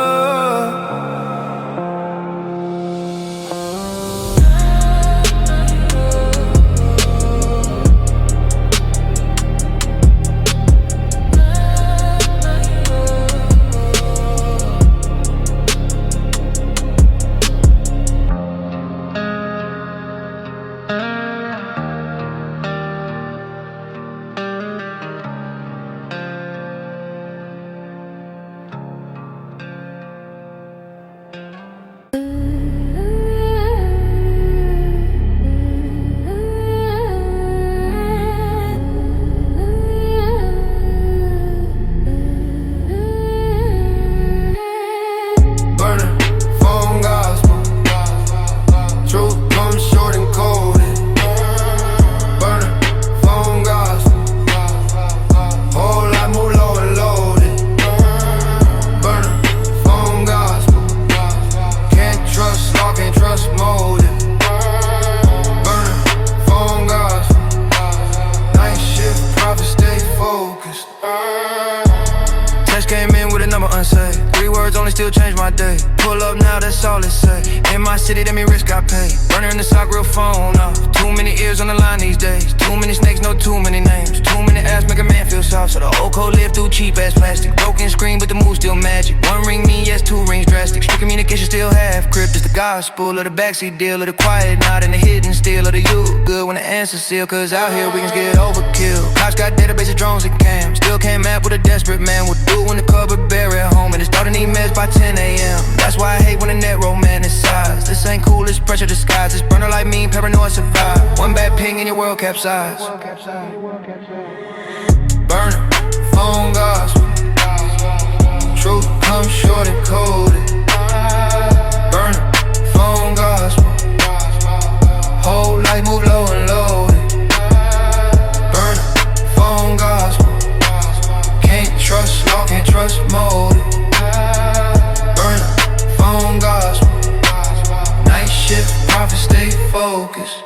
Still change my day. Pull up now, that's all it say. In my city, that mean risk I pay. Burner in the sock, real phone off. Too many ears on the line these days. Too many snakes, no too many names. Too many ass make a man feel soft. So the old code live through cheap ass plastic. Broken screen, but the move still magic. One ring mean yes, two rings drastic. Strict communication still half crypt. It's the gospel of the backseat deal. Of the quiet night and the hidden steal. Of the you good when the answer's sealed. Cause out here we can get overkill. Cops got databases, drones and cams. Still can't map with a desperate man. What do when the cupboard bare at home. And it's starting to need meds by 10 a.m. That's why I hate when the net romanticize. This ain't cool, it's pressure disguised. This burner like me, paranoid survive. One bad ping and your world capsize. Burner, phone gospel. Truth comes short and coded. Burner, phone gospel. Whole life move low and loaded. Burner, phone gospel. Can't trust law, can't trust motive. Phone gospel. Night shift, prophet stay focused.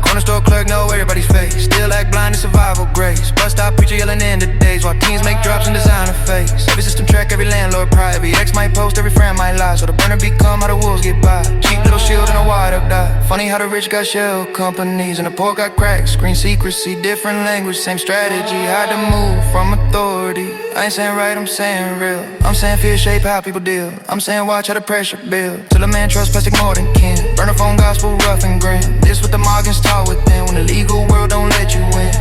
Corner store clerk know everybody's face. Still act blind to survival grace. Bus stop preacher yelling in the days. While teens make drops and designer face. Every system track, every landlord pride. Every ex might post, every friend might lie. So the burner become how the wolves get by. Cheap little shield and a wide up dot. Funny how the rich got shell companies and the poor got cracks. Screen secrecy, different language, same strategy. Hard to move from authority. I ain't saying right, I'm saying real. I'm saying fear shape how people deal. I'm saying watch how the pressure build. Till a man trusts plastic more than kin. Burner phone gospel rough and grim. This what the Morgans taught within. When the legal world don't let you win.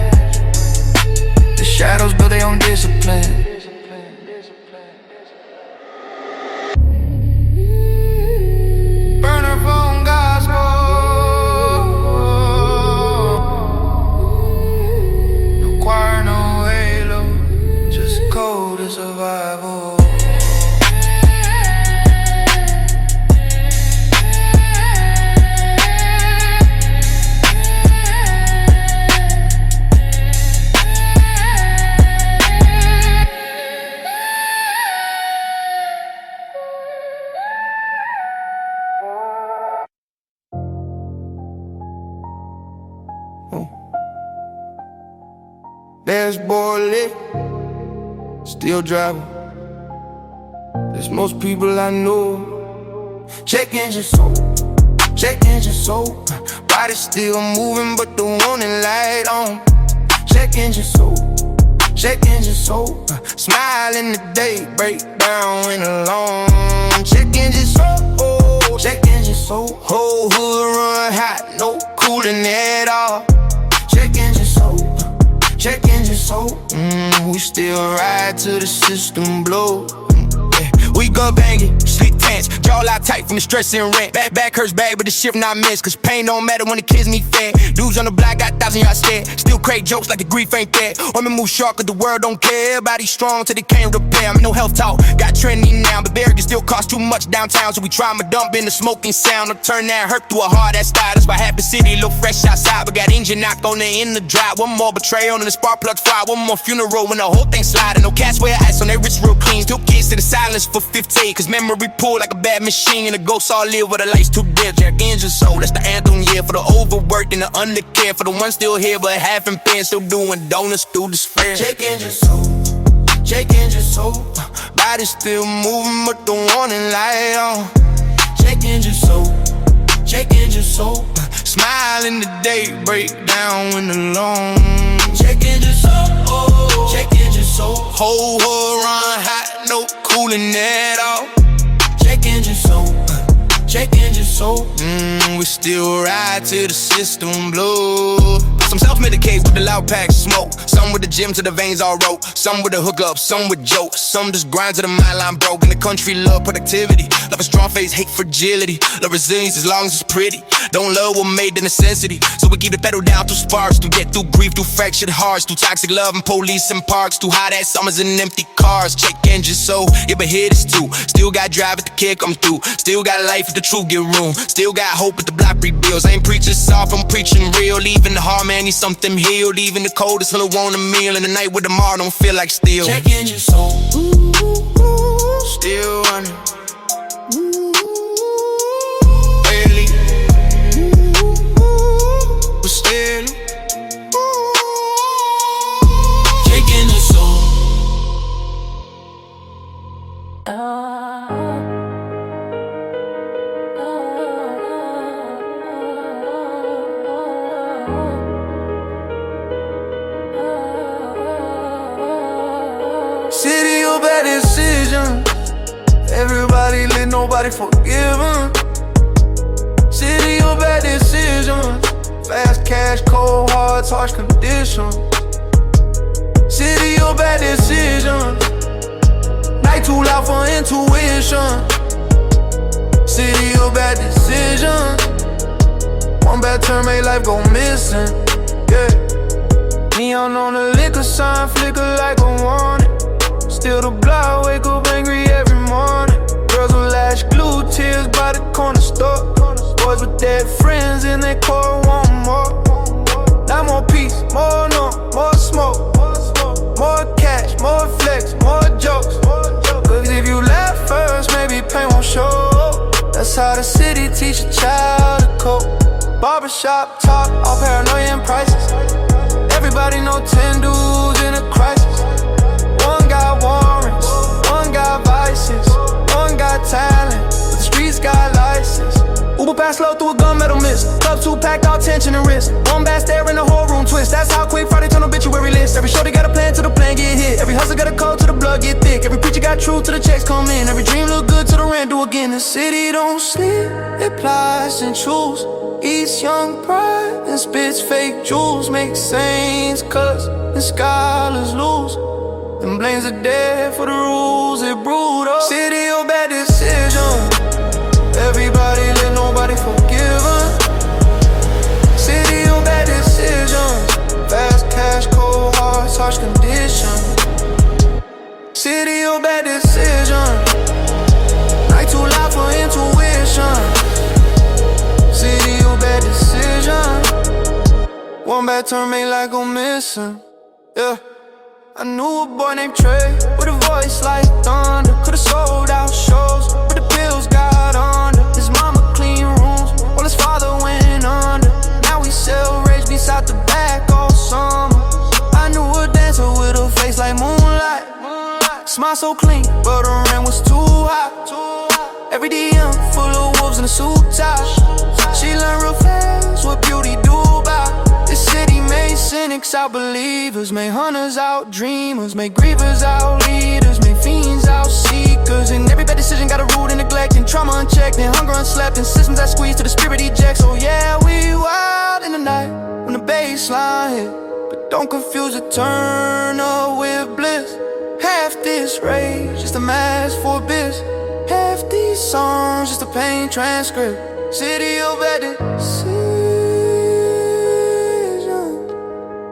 The shadows build their own discipline. Burner phone gospel. No choir, no halo. Just code of survival. Dashboard lit, still driving. There's most people I know. Check engine soul, check engine soul. Body still moving, but the warning light on. Check engine soul, check engine soul. Smile in the day, break down when alone. Check engine soul, check engine soul. Whole hood run hot, no cooling at all. Check engine soul, check engine soul. We still ride till the system blow. We gun banging, slick pants, jaw lock tight from the stress and rent. Back hurts bad, but the shift not missed. Cause pain don't matter when the kids need fed. Dudes on the block got 1,000 yards stare. Still crack jokes like the grief ain't there. Women move sharp cause the world don't care. Body strong till they can't repair. I'm no health talk, got trendy now. But Barry still cost too much downtown. So we try my dump in the smoking sound. I'll turn that hurt to a hard ass style. That's why Happy City look fresh outside. But got engine knock on the in the drive. One more betrayal and the spark plug fire. One more funeral when the whole thing sliding. No cats wear ice on their wrist real clean. Still kids to the silence for 15. Cause memory pull like a bad machine. And the ghosts all live where the lights too dim. Jack engine soul, that's the anthem, yeah. For the overworked and the undercare. For the ones still here but half in pain. Still doing donuts through this fair. Check engine soul, check engine soul. Body still moving but the warning light on. Check engine soul, check engine soul. Smile in the day, break down when alone. Check engine soul, check engine soul. Whole hood run hot, no cooling at all. Check engine soul, check engine soul. We still ride till the system blow. Some self-medicate with the loud pack smoke. Some with the gym to the veins all rope. Some with the hookup, some with jokes. Some just grind to the mind line broke. In the country, love productivity. Love a strong face, hate fragility. Love resilience as long as it's pretty. Don't love what made the necessity. So we keep the pedal down through sparks. To get through grief, through fractured hearts. Through toxic love and police and parks. Through hot ass summers and empty cars. Check engine soul, yeah but here this too. Still got drive if the kid come through. Still got life if the truth get room. Still got hope if the block rebuilds. I ain't preaching soft, I'm preaching real. Even the hard man needs something healed. Even the coldest he'll want a meal. And the night with the mar don't feel like steel. Check engine soul, still running. Barely, but still. Check engine soul. City of bad decisions. Everybody lit, nobody forgiven. City of bad decisions. Fast cash, cold hearts, harsh conditions. City of bad decisions. Night too loud for intuition. City of bad decisions. One bad turn made life go missing. Yeah. Neon on the liquor sign, flicker like a warning. Still the block, wake up angry every morning. Girls with lash glue, tears by the corner store. Boys with dead friends in their core want more. Not more peace, more no, more smoke. More cash, more flex, more jokes. Cause if you laugh first, maybe pain won't show. That's how the city teach a child to cope. Barbershop talk, all paranoia and prices. Everybody know 10 dudes in a crisis. One got warrants, one got vices. One got talent, but the streets got license. Uber pass slow through a gunmetal mist. Club 2 packed, all tension and risk. One bad stare in the whole room twist. That's how quick Friday turn obituary list. Every show they got a plan till the plan get hit. Every hustle got a code till the blood get thick. Every preacher got truth till the checks come in. Every dream look good till the rent due again. The city don't sleep, it plies and choose. Eats young pride and spits fake jewels. Makes saints cuss and scholars lose. And blames the dead for the rules it brewed up. City of bad decisions. Everybody lit, nobody forgiven. City of bad decisions. Fast cash, cold hearts, harsh conditions. City of bad decisions. Night too loud for intuition. City of bad decisions. One bad turn made life go missing. Yeah. I knew a boy named Trey with a voice like thunder. Could've sold out shows, but the bills got under. His mama clean rooms while his father went under. Now we sell rage beside the back all summer. I knew a dancer with a face like moonlight. smile so clean, but her rent was too high. Every DM full of wolves in a suit tie. She learned real fast what beauty do by. This city made cynics out believers, made hunters out dreamers, made grievers out leaders, made fiends out seekers. And every bad decision got a root in neglect and trauma unchecked and hunger unslept and systems that squeeze till the spirit ejects. Oh yeah, we wild in the night when the baseline hit, but don't confuse a turn up with bliss. Half this rage, just a mask for biz. Half these songs, just a pain transcript. City of bad decisions.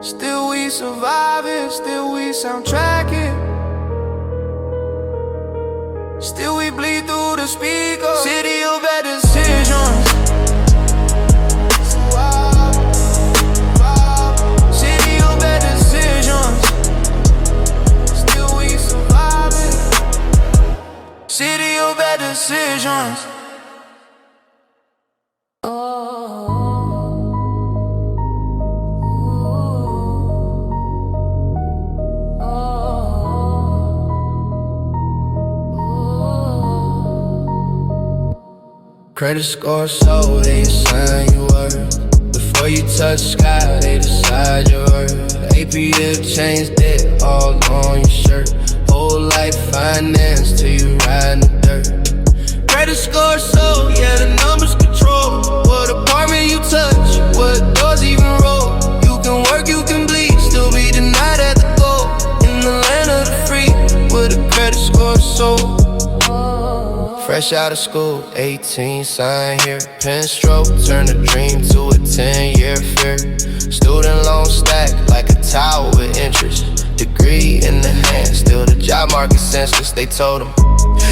Still we survive it, still we soundtrack it. Still we bleed through the speakers. City of bad decisions. City of bad decisions. Still we survive it. City of bad decisions. Credit score so they assign you worth. Before you touch sky, they decide your worth. APF change debt all on your shirt. Whole life finance till you ride in the dirt. Credit score so, yeah, the numbers control what apartment you touch, what doors even roll. You can work, you can bleed, still be denied at the goal. In the land of the free, with a credit score so. Fresh out of school, 18, sign here. Pen stroke, turn a dream to a 10-year fear. Student loan stack like a tower with interest. Degree in the hand, still the job market senseless. They told him,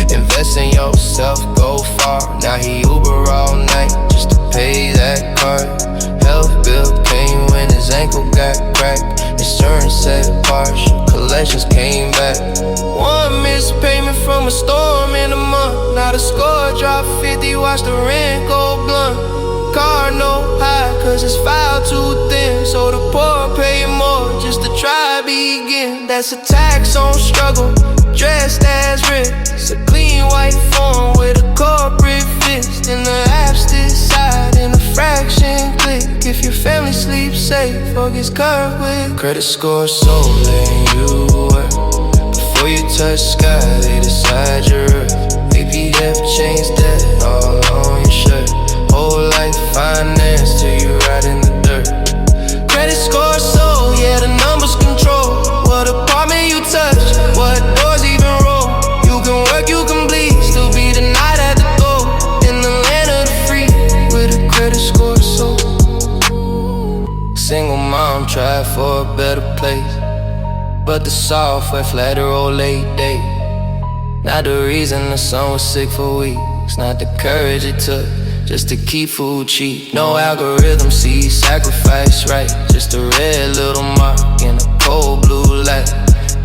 invest in yourself, go far. Now he Uber all night just to pay that card. Health bill came when his ankle got cracked. Insurance said partial, collections came back. One missed payment from a storm in a month. Now the score dropped 50, watch the rent go blunt. Car no high, cause it's filed too thin. So the poor pay more just to try begin. That's a tax on struggle, dressed as rich. It's a clean white form with a corporate fist. And the apps decide in a fraction click if your family sleeps safe or gets curved with. Credit score so letting you work. Before you touch sky, they decide your earth. APF change debt all on your shirt. Whole life finance till you ride in the dirt. Credit score so, yeah, the numbers control what apartment you touch, what doors even roll. You can work, you can bleed, still be denied at the goal. In the land of the free, with a credit score so. Single mom tried for a better place, but the software flat her old late day. Not the reason the son was sick for weeks, not the courage it took just to keep food cheap. No algorithm sees sacrifice right, just a red little mark in a cold blue light.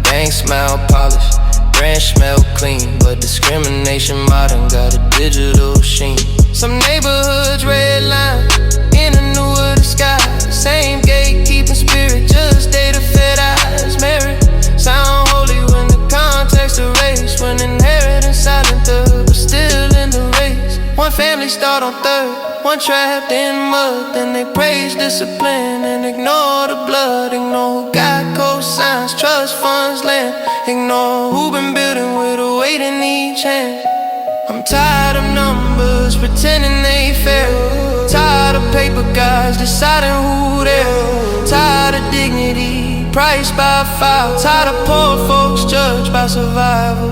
Bank smile polished, brand smell clean, but discrimination modern got a digital sheen. Some neighborhoods red line in a newer disguise. Same gatekeeping spirit, just data fed eyes. Merit sound holy when the context erased, when inheritance silent third, but still in the race. One family start on third, one trapped in mud. Then they praise discipline and ignore the blood. Ignore who got cosigns, trust funds, land. Ignore who been building with a weight in each hand. I'm tired of numbers pretending they fair. Tired of paper guys deciding who they're. Tired of dignity priced by file. Tired of poor folks judged by survival.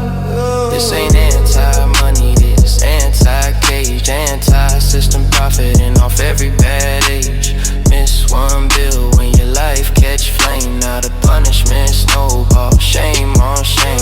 This ain't anti-money, this anti-cage. Anti-system profiting off every bad age. Miss one bill when your life catch flame. Now the punishment snowball, shame on shame.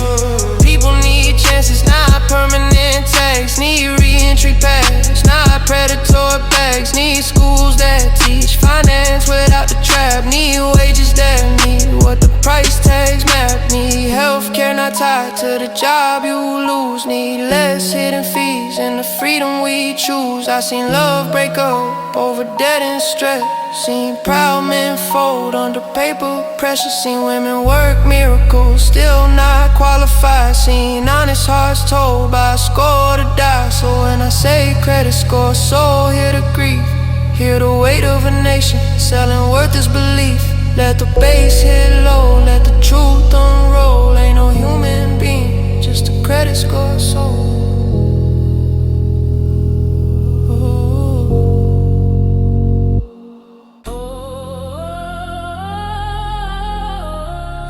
People need chances, not permanent tax. Need re-entry pass, not predatory bags. Need schools that teach finance without the trap. Need wages that need what the price tags map. Need healthcare not tied to the job you lose. Need less hidden fees and the freedom we choose. I seen love break up over debt and stress. Seen proud men fold under paper pressure. Seen women work miracles, still not qualified. fight. Seen honest hearts told by a score to die. So when I say credit score, so hear the grief, hear the weight of a nation, selling worth is belief. Let the bass hit low, let the truth unroll. Ain't no human being, just a credit score soul.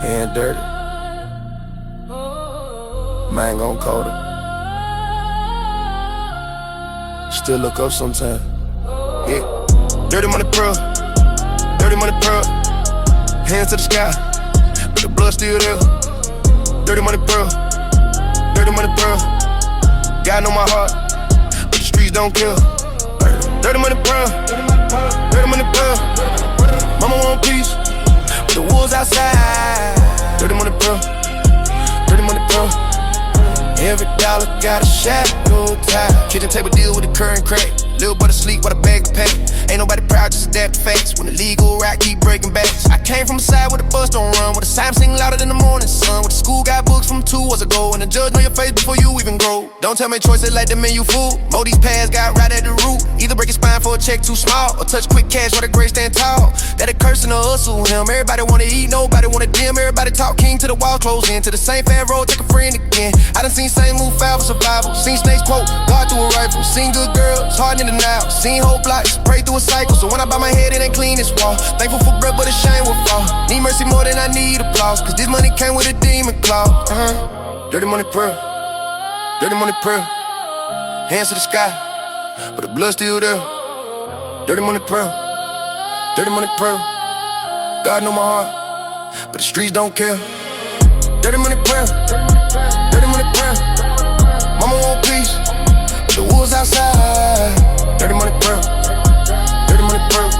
Hand dirty, mind gon' cold it. Still look up sometime. Yeah, dirty money pearl, dirty money pearl. Hands to the sky, but the blood still there. Dirty money pearl, dirty money pearl. God know my heart, but the streets don't kill. Dirty money pearl, dirty money pearl. Mama want peace, but the wolves outside. Dirty money pearl, dirty money pearl. Every dollar got a shadow tie. Kitchen table deal with the current crack. Little butter sleep while the bag pack. Ain't nobody proud, just adapt the facts. When the legal rock keep breaking backs. I came from a side where the bus don't run, where the signs sing louder than the morning sun, where the school got books from 2 years ago, and the judge know your face before you even grow. Don't tell me choices like the menu food. These pads got right at the root. Either break your spine for a check too small, or touch quick cash while the grades stand tall. That a curse and a hustle him. Everybody wanna eat, nobody wanna dim. Everybody talk king to the wall, close in. To the same fan road, take a friend again. I done seen same move foul for survival. Seen snakes quote, God through a rifle. Seen good girls, hard in the now. Seen whole blocks, pray through a cycle. So when I bow my head, it ain't clean this wall. Thankful for breath, but a shame will fall. Need mercy more than I need applause, cause this money came with a demon claw. Dirty money pearl, dirty money pearl. Hands to the sky, but the blood still there. Dirty money pearl, dirty money pearl. God know my heart, but the streets don't care. Dirty money pearl, dirty money pearl. Mama want peace, but the wolves outside. Dirty money pearl, dirty money pearl.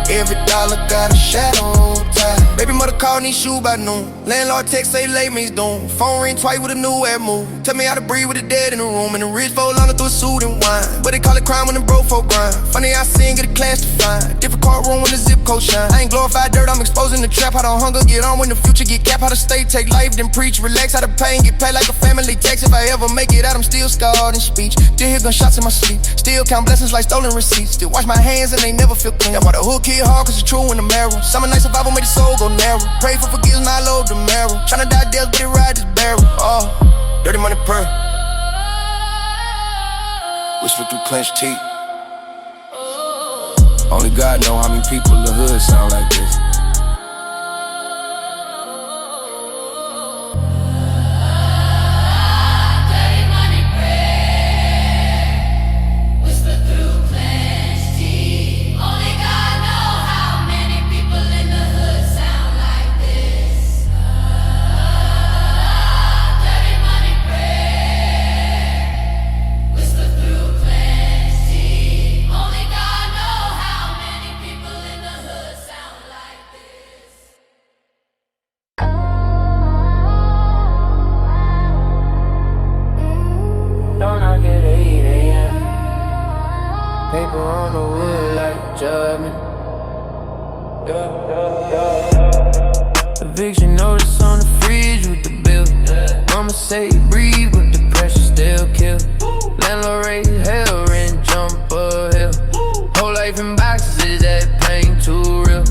Every dollar got a shadow tie. Baby mother call need shoe by noon. Landlord text say late means doom. Phone ring twice with a new air move. Tell me how to breathe with the dead in the room. And the rich fold under through a suit and wine. But they call it crime when the bro folk grind. Funny I sing, get a class to find. Different courtroom when the zip code shine. I ain't glorified dirt, I'm exposing the trap. How the hunger get on when the future get capped. How the state take life, then preach. Relax, how the pain get paid like a family tax. If I ever make it out, I'm still scarred in speech. Still hear gunshots in my sleep. Still count blessings like stolen receipts. Still wash my hands and they never feel clean. That's why the hood kid hard, cause it's true in the marrow. Summer night survival made the soul go narrow. Pray for forgiveness, now I load the marrow. Tryna die death, but it ride this barrel. Oh, dirty money pearl. Whisper through clenched teeth. Only God know how many people in the hood sound like this. Paper on the wood like judgment. Eviction notice on the fridge with the bill. Mama say breathe, but the pressure still kill. Landlord raise hell, rent jump a hill. Whole life in boxes, is that pain too real?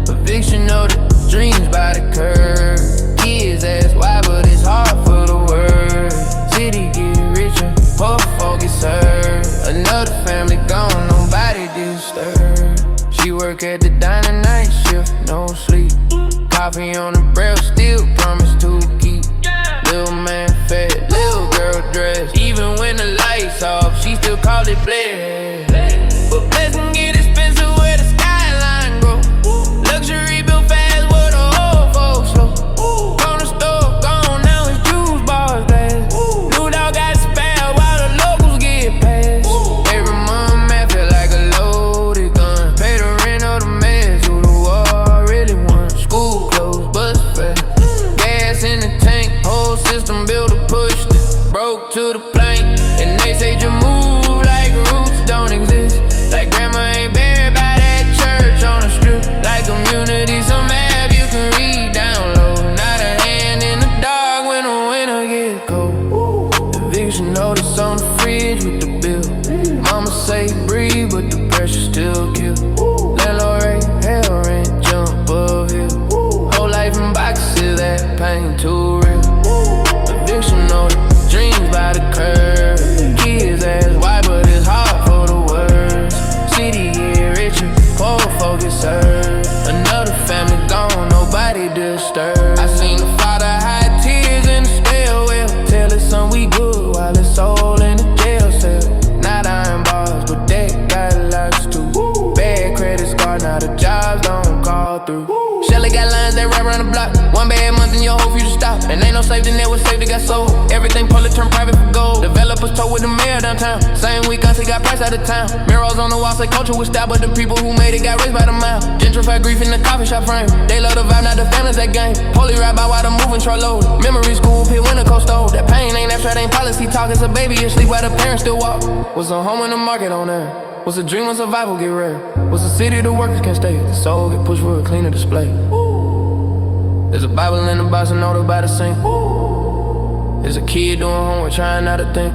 Eviction notice, dreams by the curb. Kids ask why, but it's hard for the word. City get richer, poor folk get served. Another family gone, nobody disturbed. She work at the diner night shift, no sleep. Coffee on the breath, still promise to keep. Little man fed, little girl dressed. Even when the lights off, she still call it blessed. But blessing get expensive where the skyline grow. Luxury built fast where the old folks slow. Corner store gone, now it's juice bars glass. New dog got spare while the locals get passed. Every month man feel like a loaded gun. Pay the rent of the mess, who the war really won. School closed, bus fast. Gas in the tank, whole system built to push this. Broke to the plank, and they say you move like roots don't exist. Like grandma ain't buried by that church on the strip. Like community, some app you can read down low. Not a hand in the dark when the pain too real. Eviction notice, dreams by the curb. Kids ask why, but it's hard for the words. City get richer, poor folk get served. Another family gone, nobody disturbed. I seen the father hide tears in the stairwell, tell his son we good while his soul in the jail cell. Not iron bars, but that got locks too. Bad credit score, now the jobs don't call through. Shelly got lines that right around the block. One bad month and your whole future stop. And ain't no safety net, was safety got sold. Everything public turned private for gold. Developers told with the mayor downtown. Same week I got price out of town. Mirrors on the wall say culture with style, but the people who made it got raised by the mile. Gentrified grief in the coffee shop frame. They love the vibe, not the families that game. Holy ride by while the moving truck load. Memory school pit winter coast stove. That pain ain't abstract, ain't policy talk. It's a baby asleep while the parents still walk. Was a home in the market on there. Was a dream when survival get rare. Was a city the workers can stay. The soul get pushed for a cleaner display. There's a Bible in the box and note by the sink. There's a kid doing homework trying not to think.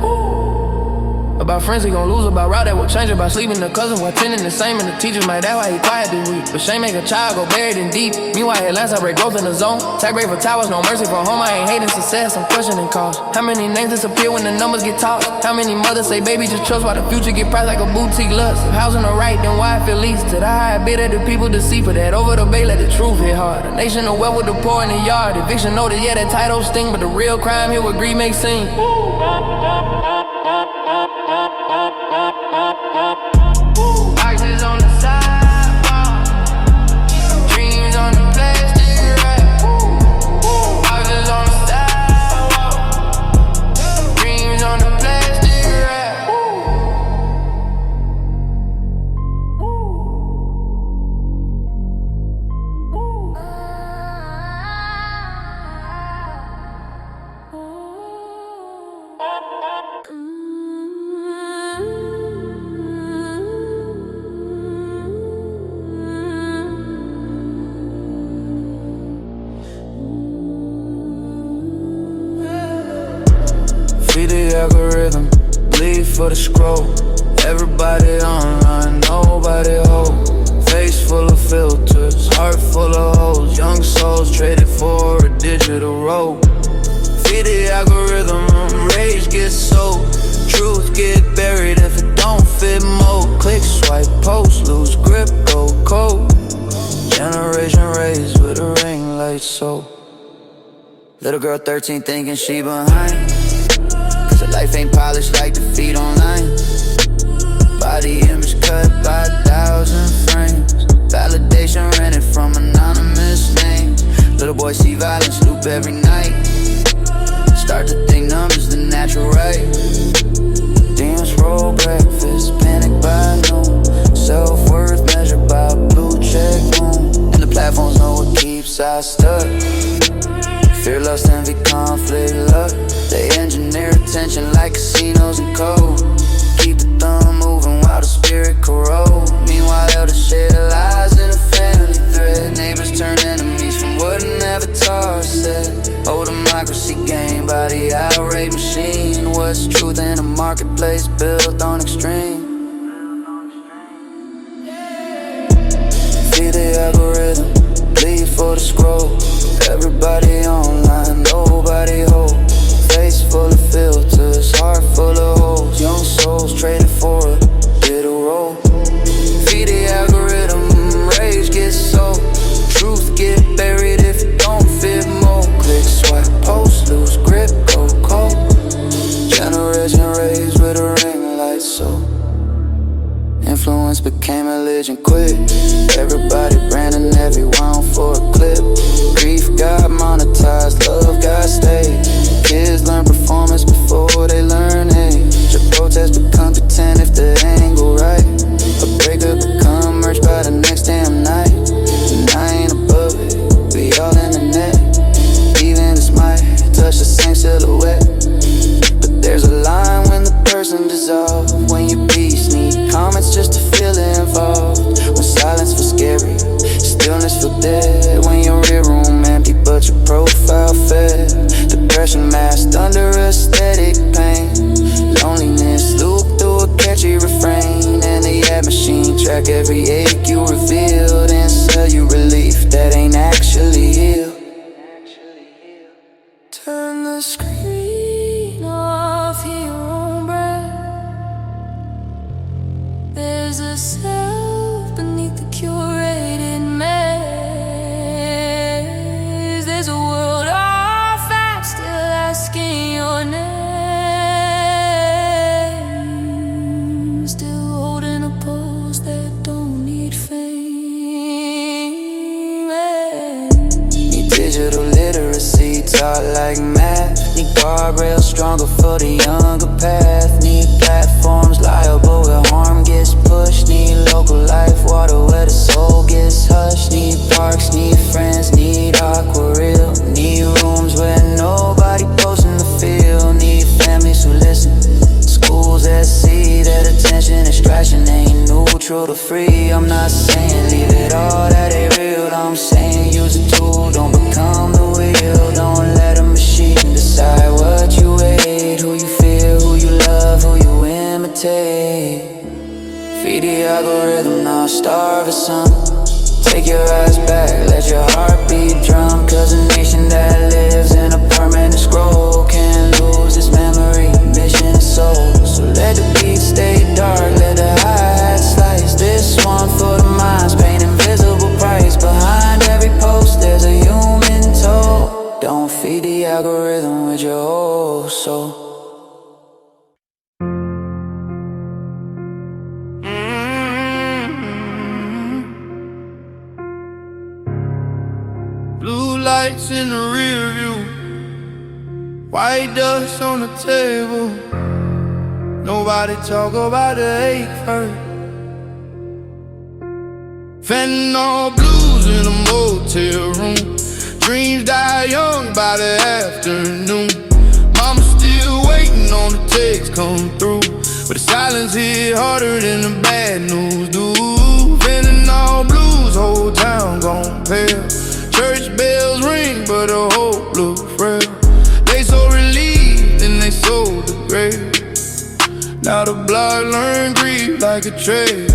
About friends he gon' lose, about route that will change. About sleeping the cousin while attending the same. And the teachers might, that's why he quiet this week. But shame make a child go buried in deep. Meanwhile headlines I break growth in the zone. Tag rate for towers, no mercy for home. I ain't hating success, I'm questioning cost. How many names disappear when the numbers get tossed? How many mothers say baby just trust while the future get priced like a boutique lust? If housing the right, then why I feel least? To the high bid at the people to see for that. Over the bay, let the truth hit hard. A nation of wealth with the poor in the yard. Eviction notice, yeah, that title sting. But the real crime here with greed makes scene. Boxes on the sidewalk, dreams on the plastic wrap. Boxes on the sidewalk, dreams on the plastic wrap. Feed the algorithm, bleed for the scroll. Everybody online, nobody hold. Face full of filters, heart full of holes. Young souls traded for a digital robe. Feed the algorithm, rage gets sold. Truth get buried if it don't fit mold. Click, swipe, post, lose grip, go cold. Generation raised with a ring light so. Little girl 13 thinking she behind. Life ain't polished like the feed online. Body image cut by 1,000 frames. Validation rented from anonymous names. Little boy see violence loop every night. Start to think numbers the natural right. Demons roll breakfast, panic by noon. Self-worth measured by blue check moon. And the platforms know what keeps us stuck. Fear, lust, envy, conflict, luck. They engineer attention like casinos and code. Keep the thumb moving while the spirit corrode. Meanwhile, elders share lies in a family thread. Neighbors turn enemies from what an avatar said. Old democracy gained by the outrage machine. What's truth in a marketplace built on extreme? Feed the algorithm, bleed for the scroll. Everybody online, nobody hold. Face full of filters, heart full of holes. Young souls traded for a little roll. Feed the algorithm, rage gets sold. Truth get buried if it don't fit mold. Click, swipe, post, lose grip, go cold. Generation raised with a ring light so. Influence became religion quick. Everybody branding everyone for a clip. Grief got monetized, love got stayed. Kids learn performance before they learn age. A protest become pretend if the angle right. A breakup become merch by the next damn night. And I ain't above it, we all in the net. Even this might touch the same silhouette. But there's a line when the person dissolves. When your peace need comments just to feel involved. When silence feels scary, stillness feel dead. When your rear room empty but your profile fed. Depression masked under aesthetic pain. Loneliness loop through a catchy refrain. And the ad machine track every ache you revealed. And sell you relief that ain't actually healed. Turn the screen off, hear your own breath. There's a self beneath the curated maze. There's a world of facts still asking your name. Still holding a pose that don't need fame. Need digital literacy, taught like math. Need guardrails stronger for the younger path. Need platforms liable where harm gets pushed. Need local life water where the soul gets hushed. Need parks, need friends, need aquarelle. Need rooms where nobody posting the field. Need families who listen, schools that see that attention extraction ain't neutral to free. I'm not saying leave it all that ain't real. I'm saying use a tool, don't become the wheel. Don't let a machine decide what you hate, who you fear, who you love, who you imitate. Feed the algorithm, now starve its son. Take your eyes back, let your heartbeat drum. Cause a nation that lives in a permanent scroll can't lose its memory, mission, and soul. So let the beat stay dark, let the hi-hat slice. This one for the minds, paying invisible price. Behind every post there's a human toe. Don't feed the algorithm with your whole soul. Blue lights in the rear view, white dust on the table. Nobody talk about the ache first. Fentanyl blues in a motel room. Dreams die young by the afternoon. Mama still waiting on the text come through, but the silence hit harder than the bad news do. Fentanyl blues, whole town gon' pale. Church bells ring, but the hope look frail. They so relieved and they sold the grave. Now the block learned grief like a trade.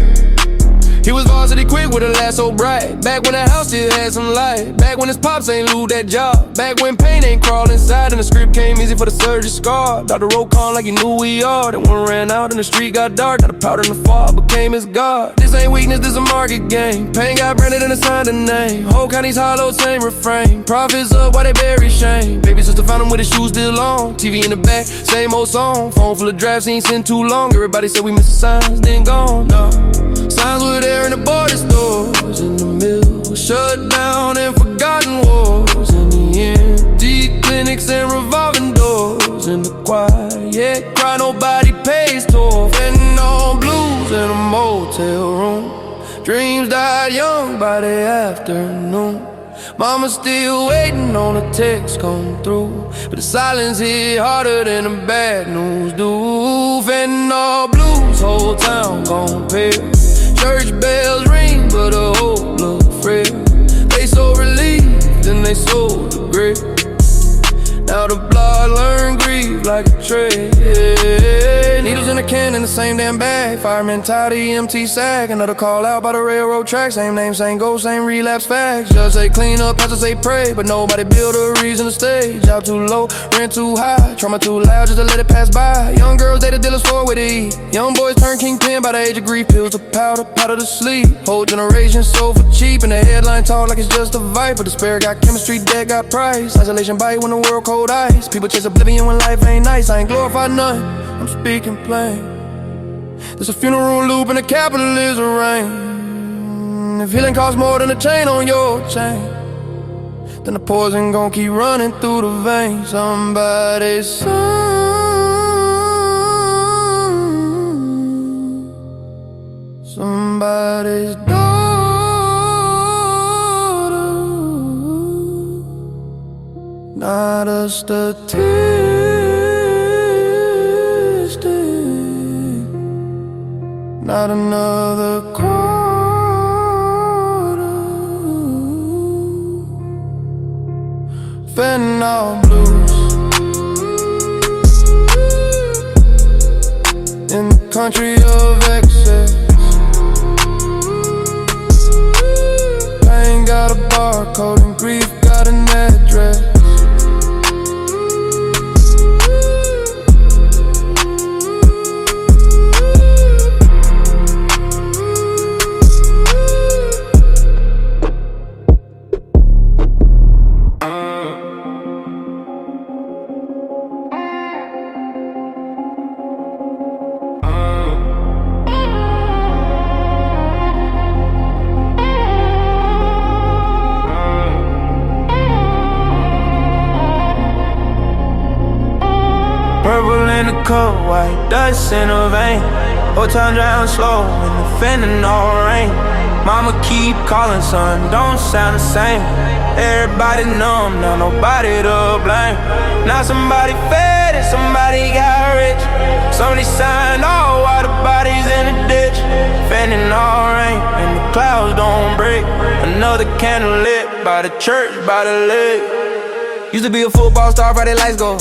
He was varsity quick with a laugh so bright. Back when the house still had some light. Back when his pops ain't lose that job. Back when pain ain't crawl inside and the script came easy for the surgery scar. Dr. wrote calm like he knew we are. Then one ran out and the street got dark. Now the powder in the fall became his god. This ain't weakness, this a market game. Pain got branded and assigned a name. Whole county's hollow, same refrain. Profits up while they bury shame. Baby sister found him with his shoes still on. TV in the back, same old song. Phone full of drafts, ain't sent too long. Everybody said we missed the signs, then gone. No. Signs were there in the border stores, in the mill, shut down and forgotten wars. In the empty clinics and revolving doors. In the quiet cry, nobody pays toll. Fentanyl blues in a motel room. Dreams died young by the afternoon. Mama still waiting on the text come through, but the silence hit harder than the bad news do. Fentanyl blues, whole town gon' pale. Church bells ring, but the hope look frail. They so relieved and they sold the grave. Now the blood learned grief like a trade. Needles in a can in the same damn bag. Fire mentality, empty sack. Another call out by the railroad track. Same name, same goal, same relapse facts. Just say clean up, pastor say pray, but nobody build a reason to stay. Job too low, rent too high. Trauma too loud just to let it pass by. Young girls dated dealers for where to eat. Young boys turn kingpin by the age of grief. Pills to powder, powder to sleep. Whole generation sold for cheap, and the headline talk like it's just a viper. Despair got chemistry, debt got price. Isolation bite when the world cold ice. People chase oblivion when life ain't nice. I ain't glorified none, I'm speaking plain. There's a funeral loop and the capitalism reign. If healing costs more than a chain on your chain, then the poison gon' keep running through the veins. Somebody's son, somebody's daughter, not a statistic, not another quarter. Fentanyl blues in the country of excess. Pain got a barcode and grief got an address. Purple in the cup, white dust in the vein. Whole time down slow in the fending all rain. Mama keep calling, son, don't sound the same. Everybody numb, now nobody to blame. Now somebody fed and somebody got rich. Somebody signed all while the bodies in the ditch. Fending all rain and the clouds don't break. Another candle lit by the church, by the lake. Used to be a football star, Friday lights go.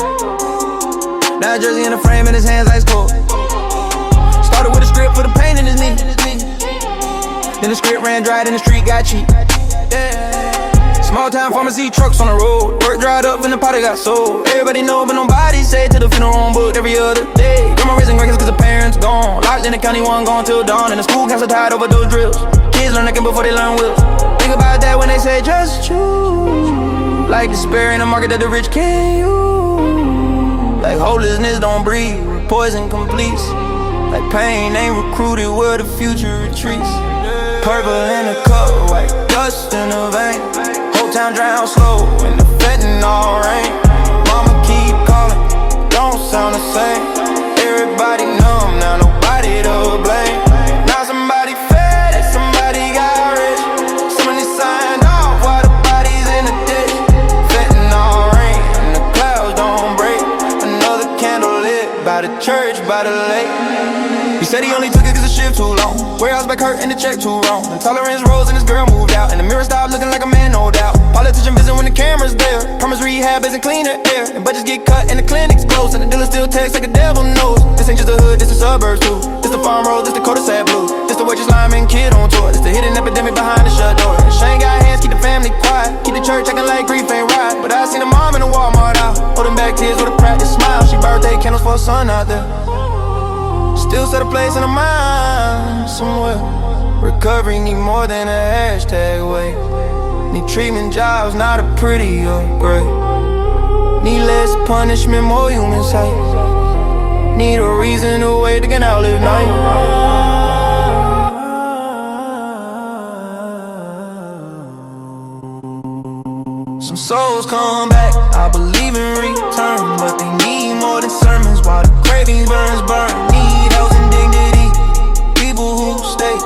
Now a jersey in the frame and his hands ice cold. Started with a script for the pain in his knee. Then the script ran dry, then the street got cheap. Yeah. Small town pharmacy, trucks on the road. Work dried up and the potty got sold. Everybody know but nobody say to the funeral home booked every other day. Grandma raising records cause the parents gone. Locked in the county, one gone till dawn. And the school council tied over those drills. Kids learn thinking before they learn wills. Think about that when they say just choose. Like despair in the market that the rich can't use. Like hopelessness don't breathe, poison completes. Like pain ain't recruited where the future retreats. Purple in the cup, white dust in the vein. Whole town drown slow in the fentanyl rain. Mama keep calling, don't sound the same. Everybody numb, now nobody to blame. Now somebody fed and somebody got rich. Somebody signed off while the body's in the ditch. Fentanyl rain and the clouds don't break. Another candle lit by the church, by the lake. He said he only took it cause the shift too long. Warehouse back hurt and the check too wrong. The tolerance rose and this girl moved out. And the mirror stopped looking like a man, no doubt. Politician visit when the camera's there. Promise rehab isn't cleaner air. And budgets get cut and the clinic's closed. And the dealer still texts like a devil knows. This ain't just the hood, this the suburbs too. This the farm road, this the cul-de-sac blue. This the waitress lineman kid on tour. This the hidden epidemic behind the shut door. And Shane got hands, keep the family quiet. Keep the church acting like grief ain't right. But I seen a mom in the Walmart out, holding back tears with a practice smile. She birthday candles for her son out there. Still set a place in her mind somewhere. Recovery need more than a hashtag way. Need treatment jobs, not a pretty upgrade. Need less punishment, more human sight. Need a reason, a way to get out live night. Some souls come back, I believe in return. But they need more than sermons while the cravings burn. Need health and dignity, people who stay.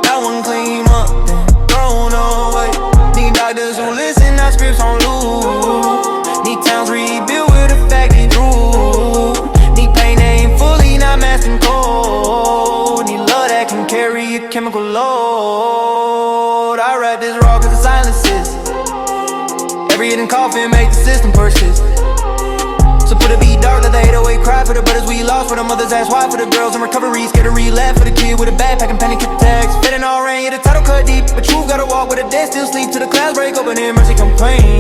That one clean up, then thrown away. Need doctors who listen, not scripts on loop. Need towns rebuilt with a factory through. Need pain that ain't fully, not masking cold. Need love that can carry a chemical load. I rap this raw cause the silence is. Every hidden coffin make the system persist. So put a beat dark, let the 808 cry for the brothers we lost. For the mothers ask why, for the girls in recovery scared to relapse. For the kid with a backpack and panic attacks. Fitting all rain, yeah, the title cut deep. But you gotta walk with a dead still sleep till the clouds break open and mercy complain.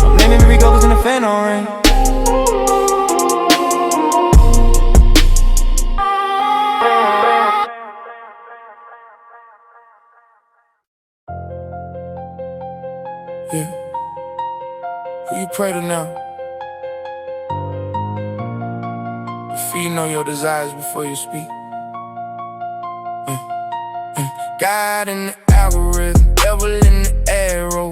I'm blaming Mary Go cause in the fan all rain. Yeah. Who you pray to now? Before you know your desires before you speak. God in the algorithm, devil in the arrow.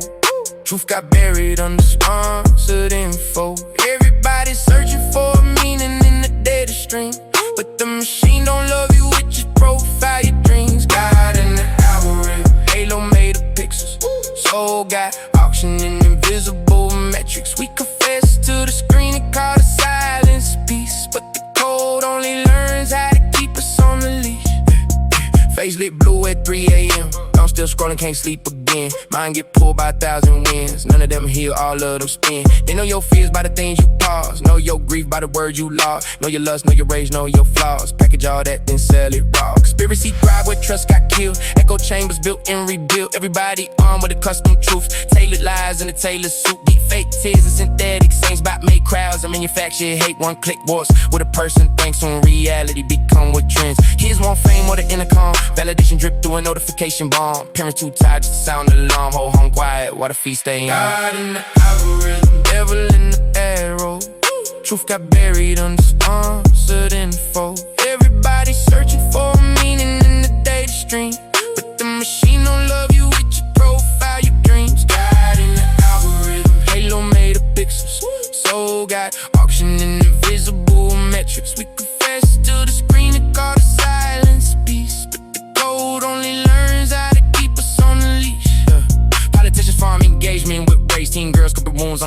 Truth got buried under sponsored info. Everybody searching for a meaning in the data stream, but the machine don't love you, it just profile your dreams. God in the algorithm, Halo made of pixels. Soul got auctioning invisible metrics. We confess to the screen and call the silence peace, but the code only learns how to keep us on the leash. Face lit blue at 3 a.m. I'm still scrolling, can't sleep again. Mind get pulled by 1,000 winds. None of them heal, all of them spin. They know your fears by the things you pause. Know your grief by the words you lost. Know your lust, know your rage, know your flaws. Package all that, then sell it raw. Conspiracy thrive where trust got killed. Echo chambers built and rebuilt. Everybody armed with a custom truth. Tailored lies in a tailored suit. Deep fake tears and synthetic saints about make crowds. I manufacture hate, one click wars. What a person thinks on reality become what trends. Kids want fame or the intercom. Validation drip through a notification bomb. Parents too tired just to sound the alarm. Hold home quiet while the feet stay on. God in the algorithm, devil in the arrow. Truth got buried under sponsored info. Everybody searching for a meaning in the data stream, but the machine don't love you, it just profile your dreams. God in the algorithm, Halo made of pixels. Soul got auctioning invisible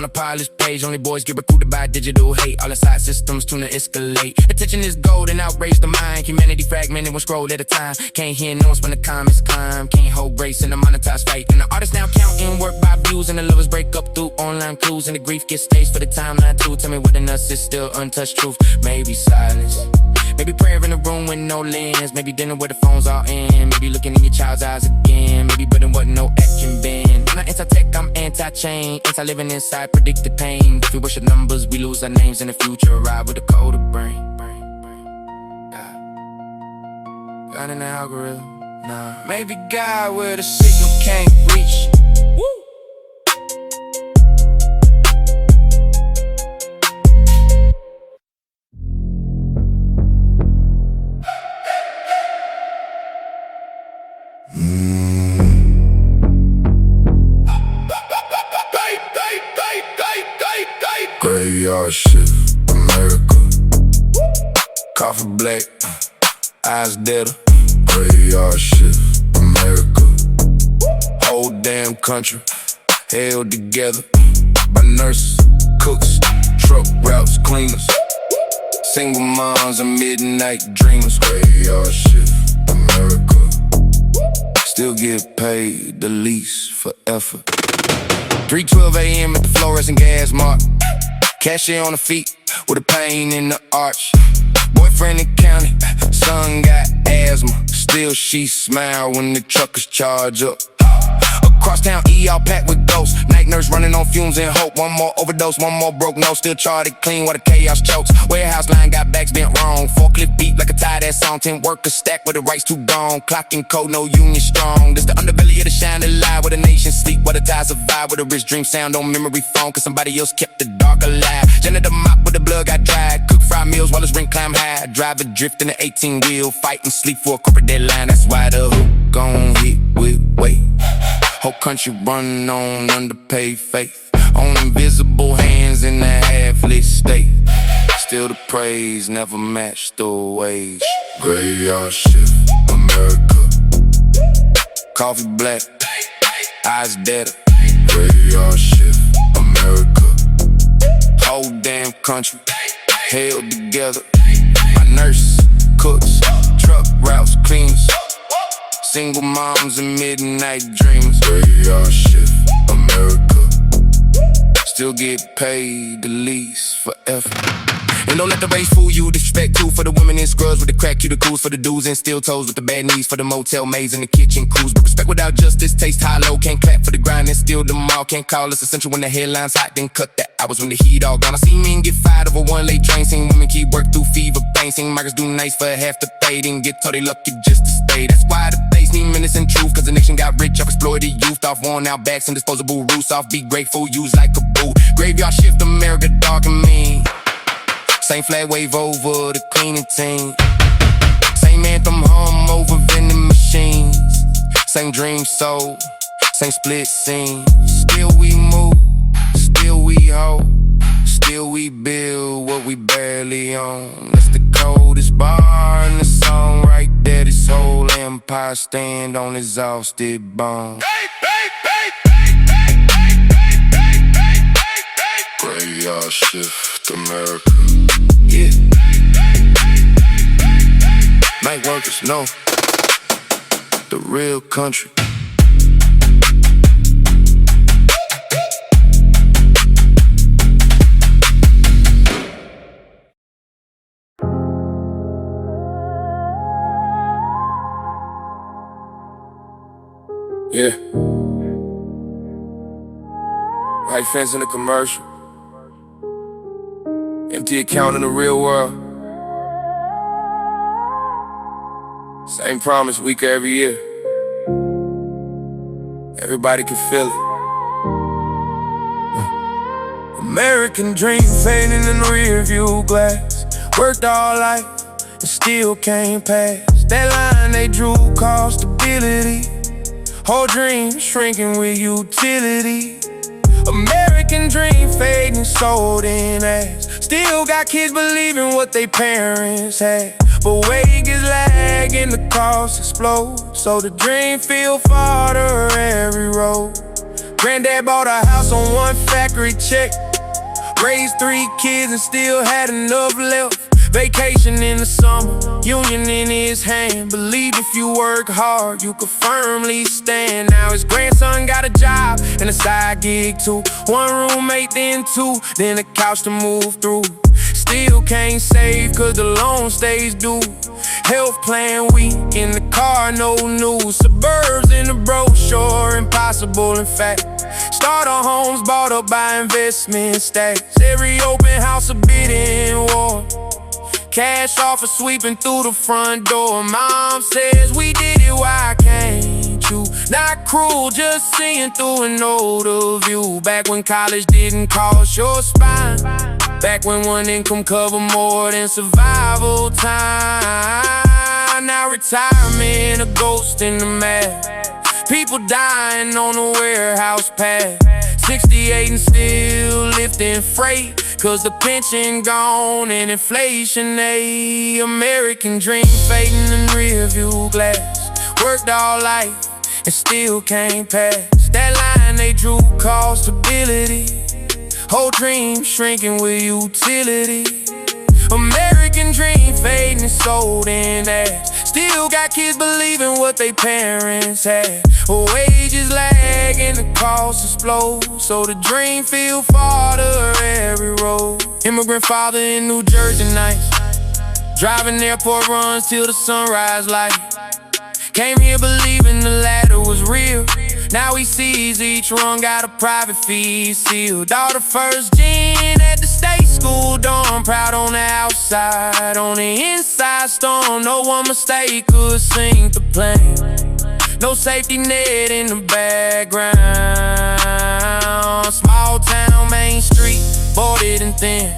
a pilot's page. Only boys get recruited by digital hate. All inside systems tune to escalate. Attention is gold and outrage the mind. Humanity fragmented, one scroll at a time. Can't hear no one when the comments climb. Can't hold grace in a monetized fight. And the artists now counting work by views. And the lovers break up through online clues. And the grief gets staged for the timeline too. Tell me what in us is still untouched truth. Maybe silence. Maybe prayer in a room with no lens. Maybe dinner where the phones are in. Maybe looking in your child's eyes again. Maybe building what no action been. I'm not anti-tech, I'm anti-chain. Anti-living inside predicted pain. If we worship numbers, we lose our names in the future. Ride with a colder brain. God in the algorithm, nah. Maybe God where the signal can't reach. Woo! Graveyard shift, America. Coffee black, eyes deader. Graveyard shift, America. Whole damn country held together by nurses, cooks, truck routes, cleaners, single moms and midnight dreamers. Graveyard shift, America. Still get paid the least for effort. 3:12 a.m. at the fluorescent gas mark. Cashier on the feet with a pain in the arch. Boyfriend in county, son got asthma. Still she smile when the truckers charge up. Across town, all packed with ghosts. Night nurse running on fumes and hope. One more overdose, one more broke nose. Still charted clean while the chaos chokes. Warehouse line got backs bent wrong. Forklift beat like a tired ass song. 10 workers stacked with the rights too gone. Clocking code, no union strong. This the underbelly of the shining light where the nation sleep, where the ties survive, where the rich dream sound on memory phone. Cause somebody else kept the dark alive. Janitor mop where the blood got dried. Cook fried meals while his rent climb high. Driver drift in the 18 wheel. Fight and sleep for a corporate deadline. That's why the hook gon' hit with weight. Whole country running on underpaid faith. On invisible hands in the half-lit state. Still the praise never matched the wage. Graveyard shift, America. Coffee black, eyes deader. Graveyard shift, America. Whole damn country held together by nurses, cooks, truck routes, cleaners, single moms and midnight dreamers. Graveyard shift, America. Still get paid the least for effort. And don't let the race fool you. Disrespect too for the women in scrubs with the crack cuticles. For the dudes in steel toes with the bad knees. For the motel maids in the kitchen crews. But respect without justice tastes hollow. Can't clap for the grind and steal them all. Can't call us essential when the headline's hot. Then cut that hours when the heat all gone. I see men get fired over one late train. Seen women keep work through fever pain. Seen migrants do nice for half the pay. Then get told they lucky just to stay. That's why the base need menace and truth. Cause the nation got rich off exploited youth. Off worn out backs and disposable roofs. Off be grateful, use like a boot. Graveyard shift, America, dark and mean. Same flag wave over the cleaning team. Same anthem hum over vending machines. Same dream sold, same split scene. Still we move, still we hold. Still we build what we barely own. That's the coldest bar in the song right there. This whole empire stand on exhausted bones. Graveyard shift, America. Yeah. Night workers know the real country. Yeah. White fence in the commercial. Empty account in the real world. Same promise week every year. Everybody can feel it. American dream fading in the rear view glass. Worked all life and still can't pass. That line they drew called stability. Whole dream shrinking with utility. American dream fading, sold in ass. Still got kids believing what they parents had. But wages lag and the costs explode. So the dream feel farther every road. Granddad bought a house on one factory check. Raised 3 kids and still had enough left. Vacation in the summer, union in his hand. Believe if you work hard, you could firmly stand. Now his grandson got a job and a side gig too. 1 roommate, then 2, then a couch to move through. Still can't save cause the loan stays due. Health plan weak, in the car no news. Suburbs in the brochure, impossible in fact. Starter homes bought up by investment stacks. Every open house a bidding war. Cash offer sweeping through the front door. Mom says we did it, why can't you? Not cruel, just seeing through an older view. Back when college didn't cost your spine. Back when one income covered more than survival time. Now retirement a ghost in the map. People dying on the warehouse path. 68 and still lifting freight, cause the pension gone and inflation. A American dream fading in rearview glass. Worked all life and still can't pass. That line they drew called stability. Whole dream shrinking with utility. American dream fading and sold in ass. Still got kids believing what they parents had. Wages lag and the costs explode, so the dream feel farther every road. Immigrant father in New Jersey nights, driving airport runs till the sunrise light. Came here believing the ladder was real. Now he sees each run got a private fee sealed. Daughter first gen at the state school dorm. Proud on the outside, on the inside storm. No one mistake could sink the plane. No safety net in the background. Small town, Main Street, boarded and thin.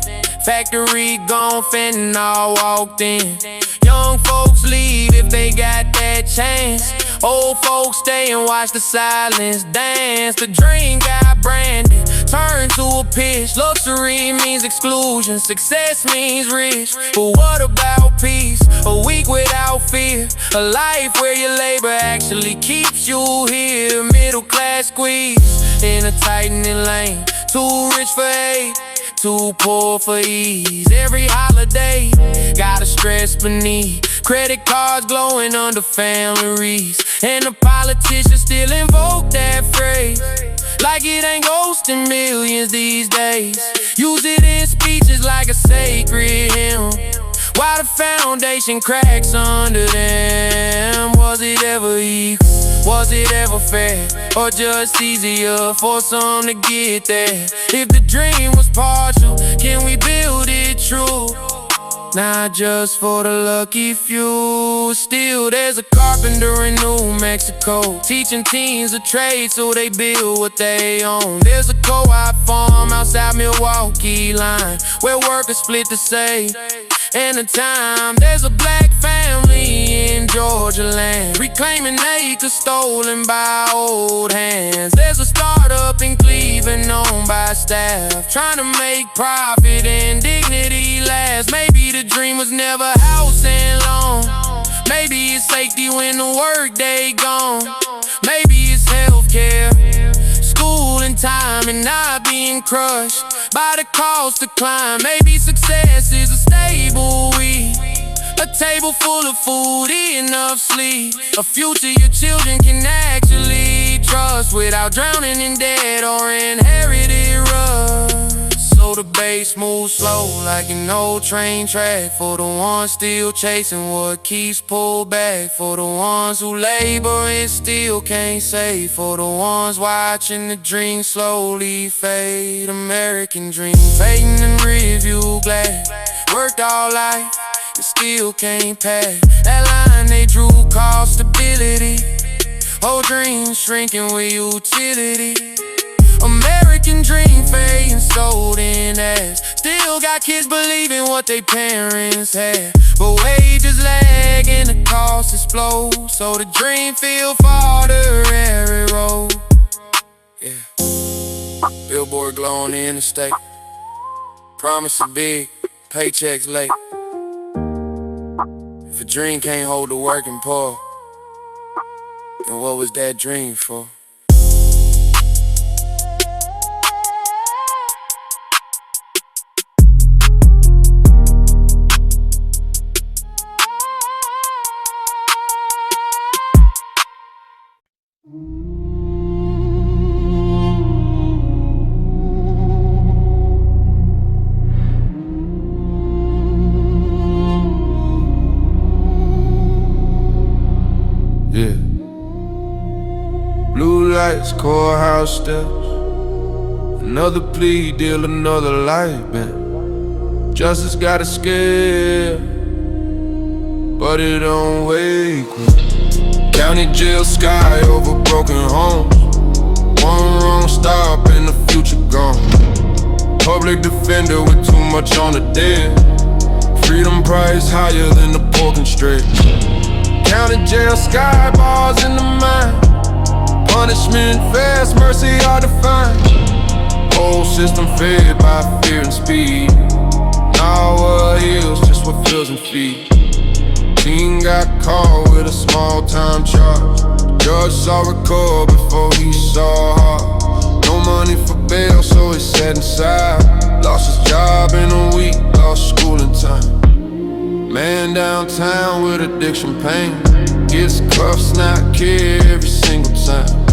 Factory gone, fentanyl walked in. Young folks leave if they got that chance. Old folks stay and watch the silence dance. The dream got branded, turned to a pitch. Luxury means exclusion, success means rich. But what about peace? A week without fear. A life where your labor actually keeps you here. Middle class squeeze in a tightening lane. Too rich for hate, too poor for ease. Every holiday got a stress beneath. Credit cards glowing under family wreaths. And the politicians still invoke that phrase like it ain't ghosting millions these days. Use it in speeches like a sacred hymn. Why the foundation cracks under them? Was it ever equal? Was it ever fair? Or just easier for some to get there? If the dream was partial, can we build it true? Not just for the lucky few. Still there's a carpenter in New Mexico, teaching teens a trade so they build what they own. There's a co-op farm outside Milwaukee line, where workers split the save and the time. There's a black family in Georgia land, reclaiming acres stolen by old hands. There's a startup in Cleveland owned by staff, trying to make profit and dignity last. Maybe the dream was never house and lawn. Maybe it's safety when the work day gone. Maybe it's healthcare, school and time, and not being crushed by the cost to climb. Maybe success is a stable weed, a table full of food, enough sleep, a future your children can actually trust without drowning in debt or inherited rust. So the bass moves slow like an old train track, for the ones still chasing what keeps pulled back, for the ones who labor and still can't save, for the ones watching the dream slowly fade. American dream fading in rearview glass. Worked all life and still can't pass. That line they drew called stability. Whole dream shrinking with utility. American dream fading, sold in ass. Still got kids believing what they parents had, but wages lag and the costs explode, so the dream feel farther every road. Yeah. Billboard glow on the interstate. Promise is big, paychecks late. If a dream can't hold the working poor, then what was that dream for? lights, courthouse steps. Another plea deal, another life ban. Justice got us scared, but it don't wake me. County jail sky over broken homes. One wrong stop and the future gone. Public defender with too much on the dead. Freedom price higher than the pork and stretch. County jail sky bars in the mind. Punishment fast, mercy hard to find. Whole system fed by fear and speed. Now what heals just what feels and feeds. Teen got caught with a small time charge. Judge saw record before he saw heart. No money for bail, so he sat inside. Lost his job in a week, lost schooling time. Man downtown with addiction pain. Gets cuffs, not care every single time.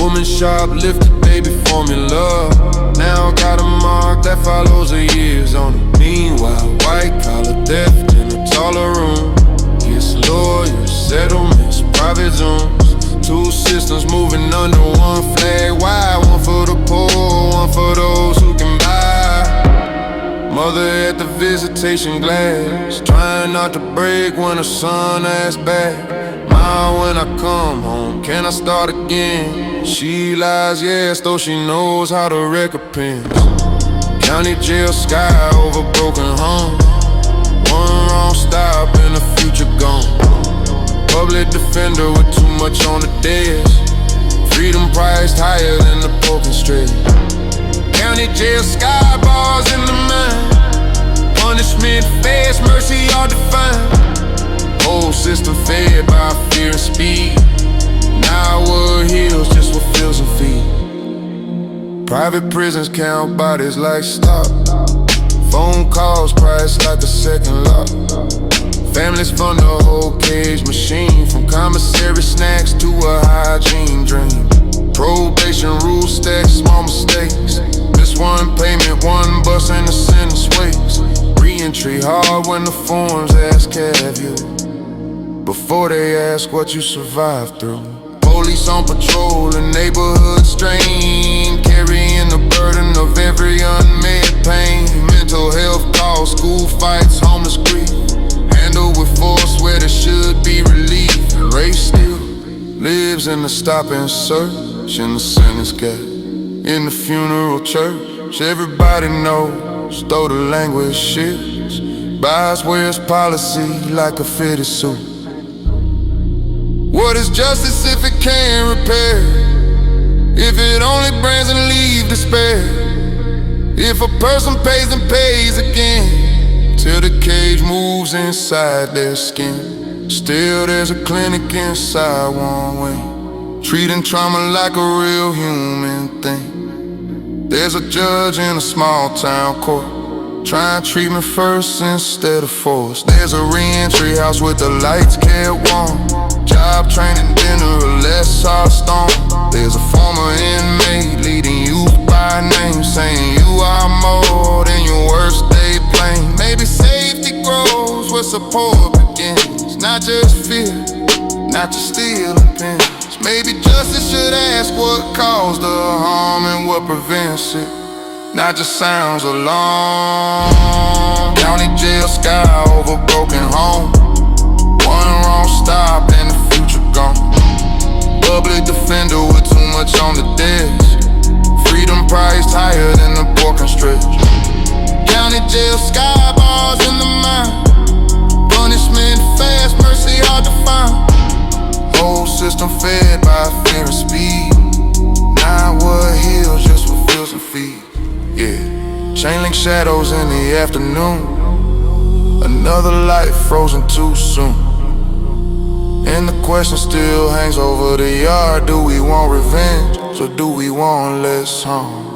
Woman shoplifted, baby formula. Now got a mark that follows her years on it. Meanwhile, white collar theft in a taller room. Gets lawyers, settlements, private zooms. Two systems moving under one flag. Why? One for the poor, one for those who can buy. Mother at the visitation glass, trying not to break when her son asks back. Ma, when I come home, can I start again? She lies, yes, though she knows how to recompense. County jail sky over broken homes. One wrong stop and the future gone. Public defender with too much on the desk. Freedom priced higher than the pork and stretch. County jail sky bars in the mind. Punishment fast, mercy hard to find. Whole system fed by fear and speed. Now what heals just what feels and feeds. Private prisons count bodies like stock. Phone calls priced like a second lot. Families fund the whole cage machine. From commissary snacks to a hygiene dream. Probation rules stack small mistakes. Miss one payment, one bus and the sentence waits. Re-entry hard when the forms ask have you, before they ask what you survived through. Police on patrol, a neighborhood strain, carrying the burden of every unmet pain. Mental health calls, school fights, homeless grief. Handled with force where there should be relief. Race still lives in the stop and search, in the sentence gap, in the funeral church. Everybody knows, though the language shifts. Bias wears policy like a fitted suit. What is justice if it can't repair? If it only brings and leaves despair? If a person pays and pays again, till the cage moves inside their skin. Still there's a clinic inside one wing, treating trauma like a real human thing. There's a judge in a small town court, trying treatment first instead of force. There's a re-entry house with the lights kept warm. Job training dinner, a less hard stone. There's a former inmate leading youth by name, saying you are more than your worst day playing. Maybe safety grows where support begins. Not just fear, not just steel and pins. Maybe justice should ask what caused the harm and what prevents it, not just sounds alarm. County jail sky over broken home. One wrong stop and the future gone. Public defender with too much on the desk. Freedom priced higher than the pork and stretch. County jail sky bars in the mind. Punishment fast, mercy hard to find. Whole system fed by fear and speed. Now what heals just what feels and feeds. Yeah, chain link shadows in the afternoon. Another life frozen too soon. And the question still hangs over the yard. Do we want revenge, or do we want less harm?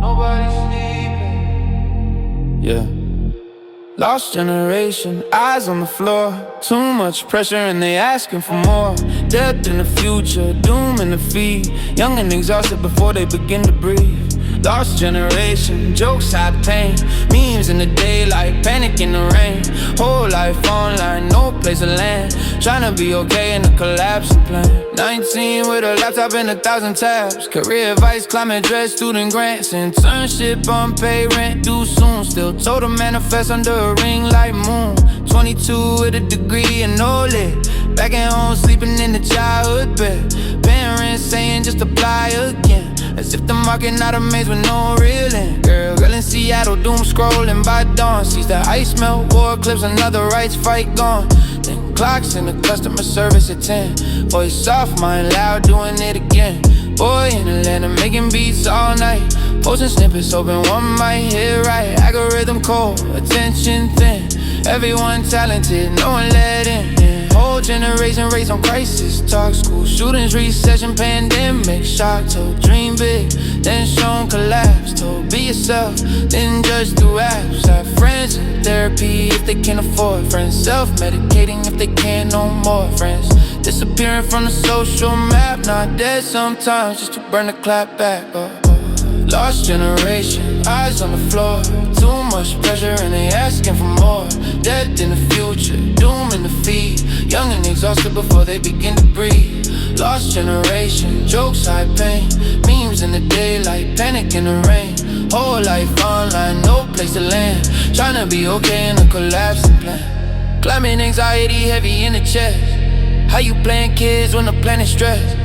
Nobody sleeping. Lost generation, eyes on the floor. Too much pressure and they asking for more. Death in the future, doom in the feed. Young and exhausted before they begin to breathe. Lost generation, jokes hide pain. Memes in the daylight, panic in the rain. Whole life online, no place to land. Tryna be okay in a collapsing plan. 19 with a laptop and 1,000 tabs. Career advice, climate dread, student grants. Internship, unpaid rent, due soon. Still told to manifest under a ring like moon. 22 with a degree and no lit. Back at home sleeping in the childhood bed. Parents saying just apply again. As if the market not a maze with no real end. Girl in Seattle, doom scrolling by dawn. Sees the ice melt, war clips, another rights fight gone. Then clocks in the customer service at 10. Voice soft, mind loud, doing it again. Boy in Atlanta, making beats all night. Posting snippets, hoping one might hit right. Algorithm cold, attention thin. Everyone talented, no one let in. Whole generation raised on crisis talk. School shootings, recession, pandemic shock. Told dream big, then shown collapse. Told be yourself, then judge through apps. Have friends in therapy if they can't afford. Friends self-medicating if they can't no more. Friends disappearing from the social map. Not dead sometimes just to burn the clap back. Lost generation, eyes on the floor. Too much pressure and they asking for more. Death in the future, doom in the feed. Young and exhausted before they begin to breathe. Lost generation, jokes high pain. Memes in the daylight, panic in the rain. Whole life online, no place to land. Tryna be okay in a collapsing plan. Climate anxiety heavy in the chest. How you playing kids when the planet's stressed?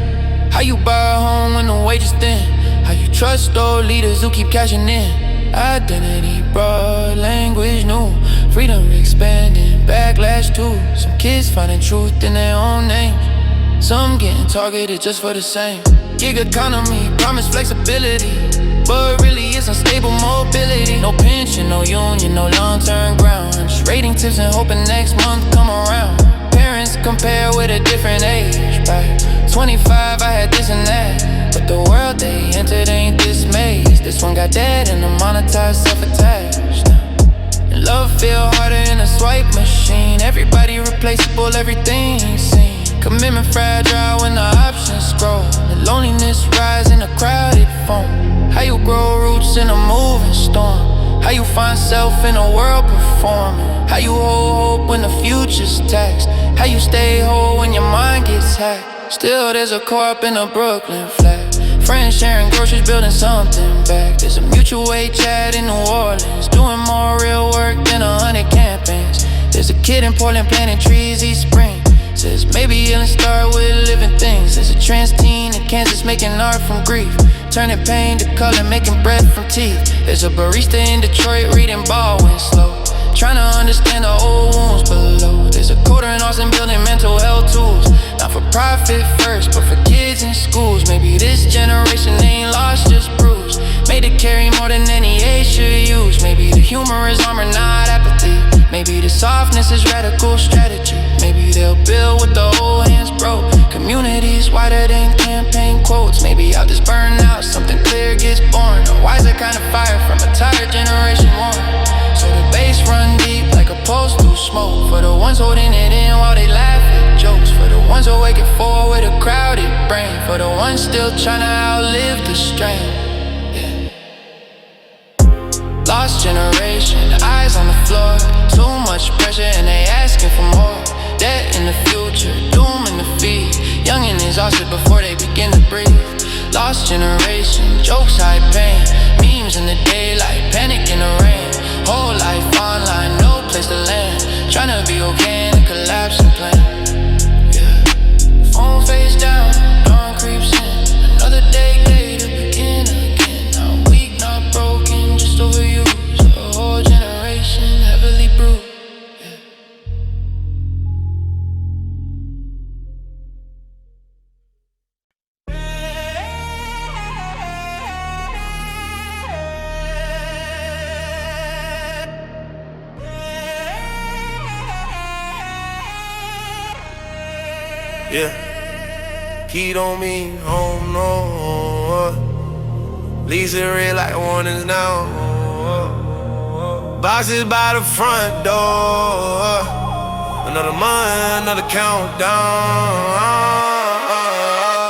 How you buy a home when the wage is thin? How you trust those leaders who keep cashing in? Identity broad, language new. Freedom expanding, backlash too. Some kids finding truth in their own names. Some getting targeted just for the same. Gig economy, promise flexibility, but really it's unstable mobility. No pension, no union, no long-term ground. Just rating tips and hoping next month come around. Parents compare with a different age. By 25 I had this and that. But the world they entered ain't this maze. This one got dead and the monetized self-attached. And love feel harder in a swipe machine. Everybody replaceable, everything seen. Commitment fragile when the options grow. The loneliness rise in a crowded phone. How you grow roots in a moving storm. How you find self in a world performing. How you hold hope when the future's taxed. How you stay whole when your mind gets hacked. Still there's a co-op in a Brooklyn flat. Friends sharing groceries, building something back. There's a mutual aid chat in New Orleans, doing more real work than 100 campaigns. There's a kid in Portland planting trees each spring. Says maybe healing start with living things. There's a trans teen in Kansas making art from grief, turning pain to color, making bread from teeth. There's a barista in Detroit reading Baldwin slow, trying to understand the old wounds below. There's a coder in Austin building mental health tools. Not for profit first, but for kids in schools. Maybe this generation ain't lost, just bruised. Made to carry more than any age should use. Maybe the humor is armor, not apathy. Maybe the softness is radical strategy. Maybe they'll build with the old hands broke. Communities wider than campaign quotes. Maybe out this burnout, something clear gets born. A wiser kind of fire from a tired generation one. So the bass run deep like a pulse through smoke. For the ones holding it in while they laugh at jokes. For the ones awakened forward with a crowded brain. For the ones still trying to outlive the strain. Lost generation, eyes on the floor. Too much pressure and they asking for more. Debt in the future, doom in the feed. Young and exhausted before they begin to breathe. Lost generation, jokes high pain. Memes in the daylight, panic in the rain. Whole life online, no place to land. Tryna be okay in a collapsing plan. Yeah. Phone face down, dawn creeps in. Another day later, begin again. Not weak, not broken, just overused. A whole generation heavily bruised. Yeah, heat on me, oh no. Leaves it red like warnings now. boxes by the front door. Another month, another countdown.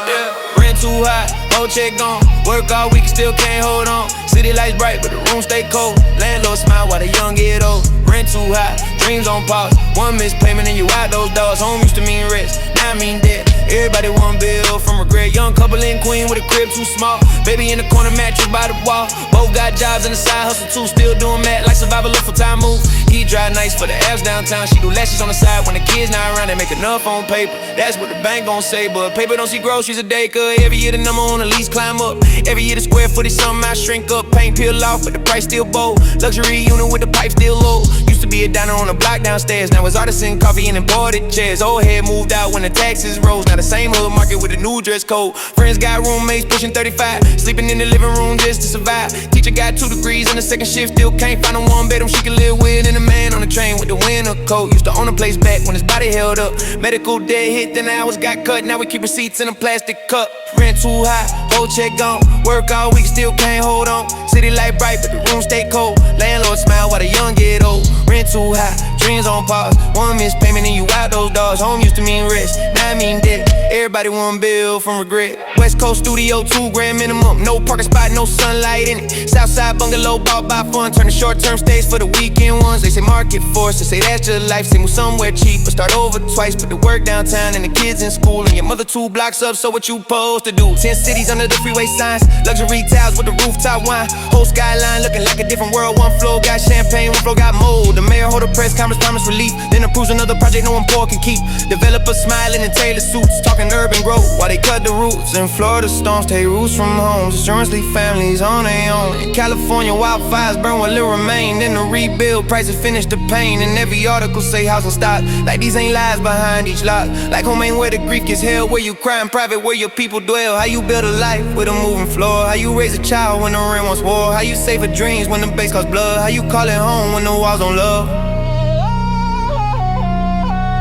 Yeah. Rent too high, whole check gone. Work all week, still can't hold on. City lights bright, but the room stay cold. Landlord smile while the young get old. Rent too high, dreams on pause. One missed payment and you out those doors. Home used to mean rest, now I mean debt. Everybody want bill from regret. Young couple in Queen with a crib too small. Baby in the corner, mattress by the wall. Both got jobs and the side hustle too. Still doing math like survival of full-time move. He drive nice for the apps downtown. She do lashes on the side when the kids not around. They make enough on paper. That's what the bank gon' say. But paper don't see groceries a day. Cause every year the number on the lease climb up. Every year the square footage something I shrink up. Paint peel off, but the price still bold. Luxury unit with the pipe still low. Used to be a diner on the block downstairs. Now it's artisan coffee and imported chairs. Old head moved out when the taxes rose. Now the same hood market with a new dress code. Friends got roommates pushing 35. Sleeping in the living room just to survive. Teacher got 2 degrees on the second shift. Still can't find a one bedroom she can live with. And a man on the train with the winter coat. Used to own a place back when his body held up. Medical debt hit, then the hours got cut. Now we keep receipts in a plastic cup. Rent too high, whole check gone. Work all week, still can't hold on. City light bright, but the room stay cold. Landlord smile while the young get old. Rent too high, dreams on pause. One missed payment and you out those doors. Home used to mean rest, now I mean debt. Everybody want bill from regret. West Coast studio, $2 grand minimum. No parking spot, no sunlight in it. Southside bungalow bought by fun. Turn the short-term stays for the weekend ones. They say market force, they say that's just life. Say move somewhere cheaper, start over twice. Put the work downtown and the kids in school. And your mother 2 blocks up, so what you supposed to do? 10 cities under the freeway signs. Luxury towers with the rooftop wine. Whole skyline looking like a different world. One floor got champagne, one floor got mold. The mayor hold a press conference, promise relief. Then approves another project no one poor can keep. Developers smiling in tailored suits, talking urban growth while they cut the roots. In Florida, storms take roots from homes. Insurance leave families on their own. In California, wildfires burn what little remain. Then the rebuild, prices finish the pain. And every article say housing stock. Like these ain't lies behind each lock. Like home ain't where the grief gets held. Where you cry in private, where your people dwell. How you build a life with a moving floor. How you raise a child when the rent wants war. How you save for dreams when the base costs blood. How you call it home when the walls don't love.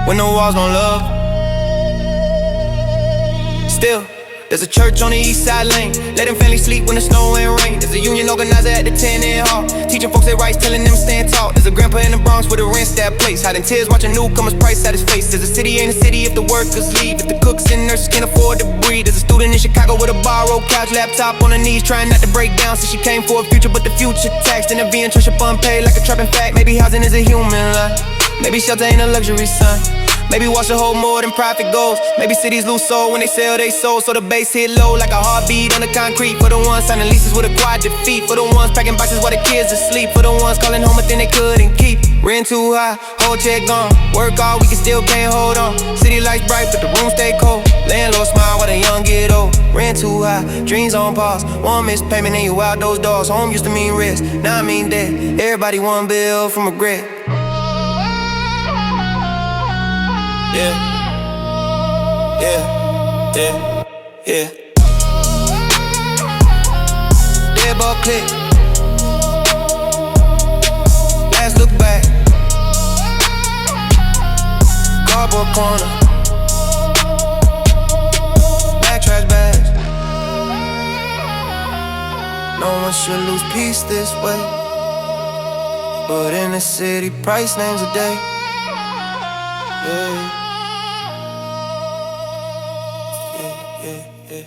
When the walls don't love. Still, there's a church on the east side lane. Letting families sleep when the snow and rain. There's a union organizer at the 10-in hall. Teaching folks their rights, telling them stand tall. There's a grandpa in the Bronx with a rent stab place. Hiding tears, watching newcomers price at his face. There's a city ain't a city if the workers leave. If the cooks and nurses can't afford to breathe. There's a student in Chicago with a borrowed couch, laptop on her knees, trying not to break down. Since she came for a future, but the future taxed. Interviewing Trisha unpaid like a trapping fact. Maybe housing is a human lie. Maybe shelter ain't a luxury, son. Maybe wash a hold more than profit goes. Maybe cities lose soul when they sell they soul. So the bass hit low like a heartbeat on the concrete. For the ones signing leases with a quad defeat. For the ones packing boxes while the kids asleep. For the ones calling home a thing they couldn't keep. Rent too high, whole check gone. Work all week and still can't hold on. City lights bright but the room stay cold. Landlord smile while the young get old. Rent too high, dreams on pause. One missed payment and you out those doors. Home used to mean rest, now I mean debt. Everybody want bill from regret. Yeah, yeah, yeah, yeah. Dead ball click. Last look back. Cardboard corner. Back trash bags. No one should lose peace this way. But in the city, price names a day. Yeah. Yeah.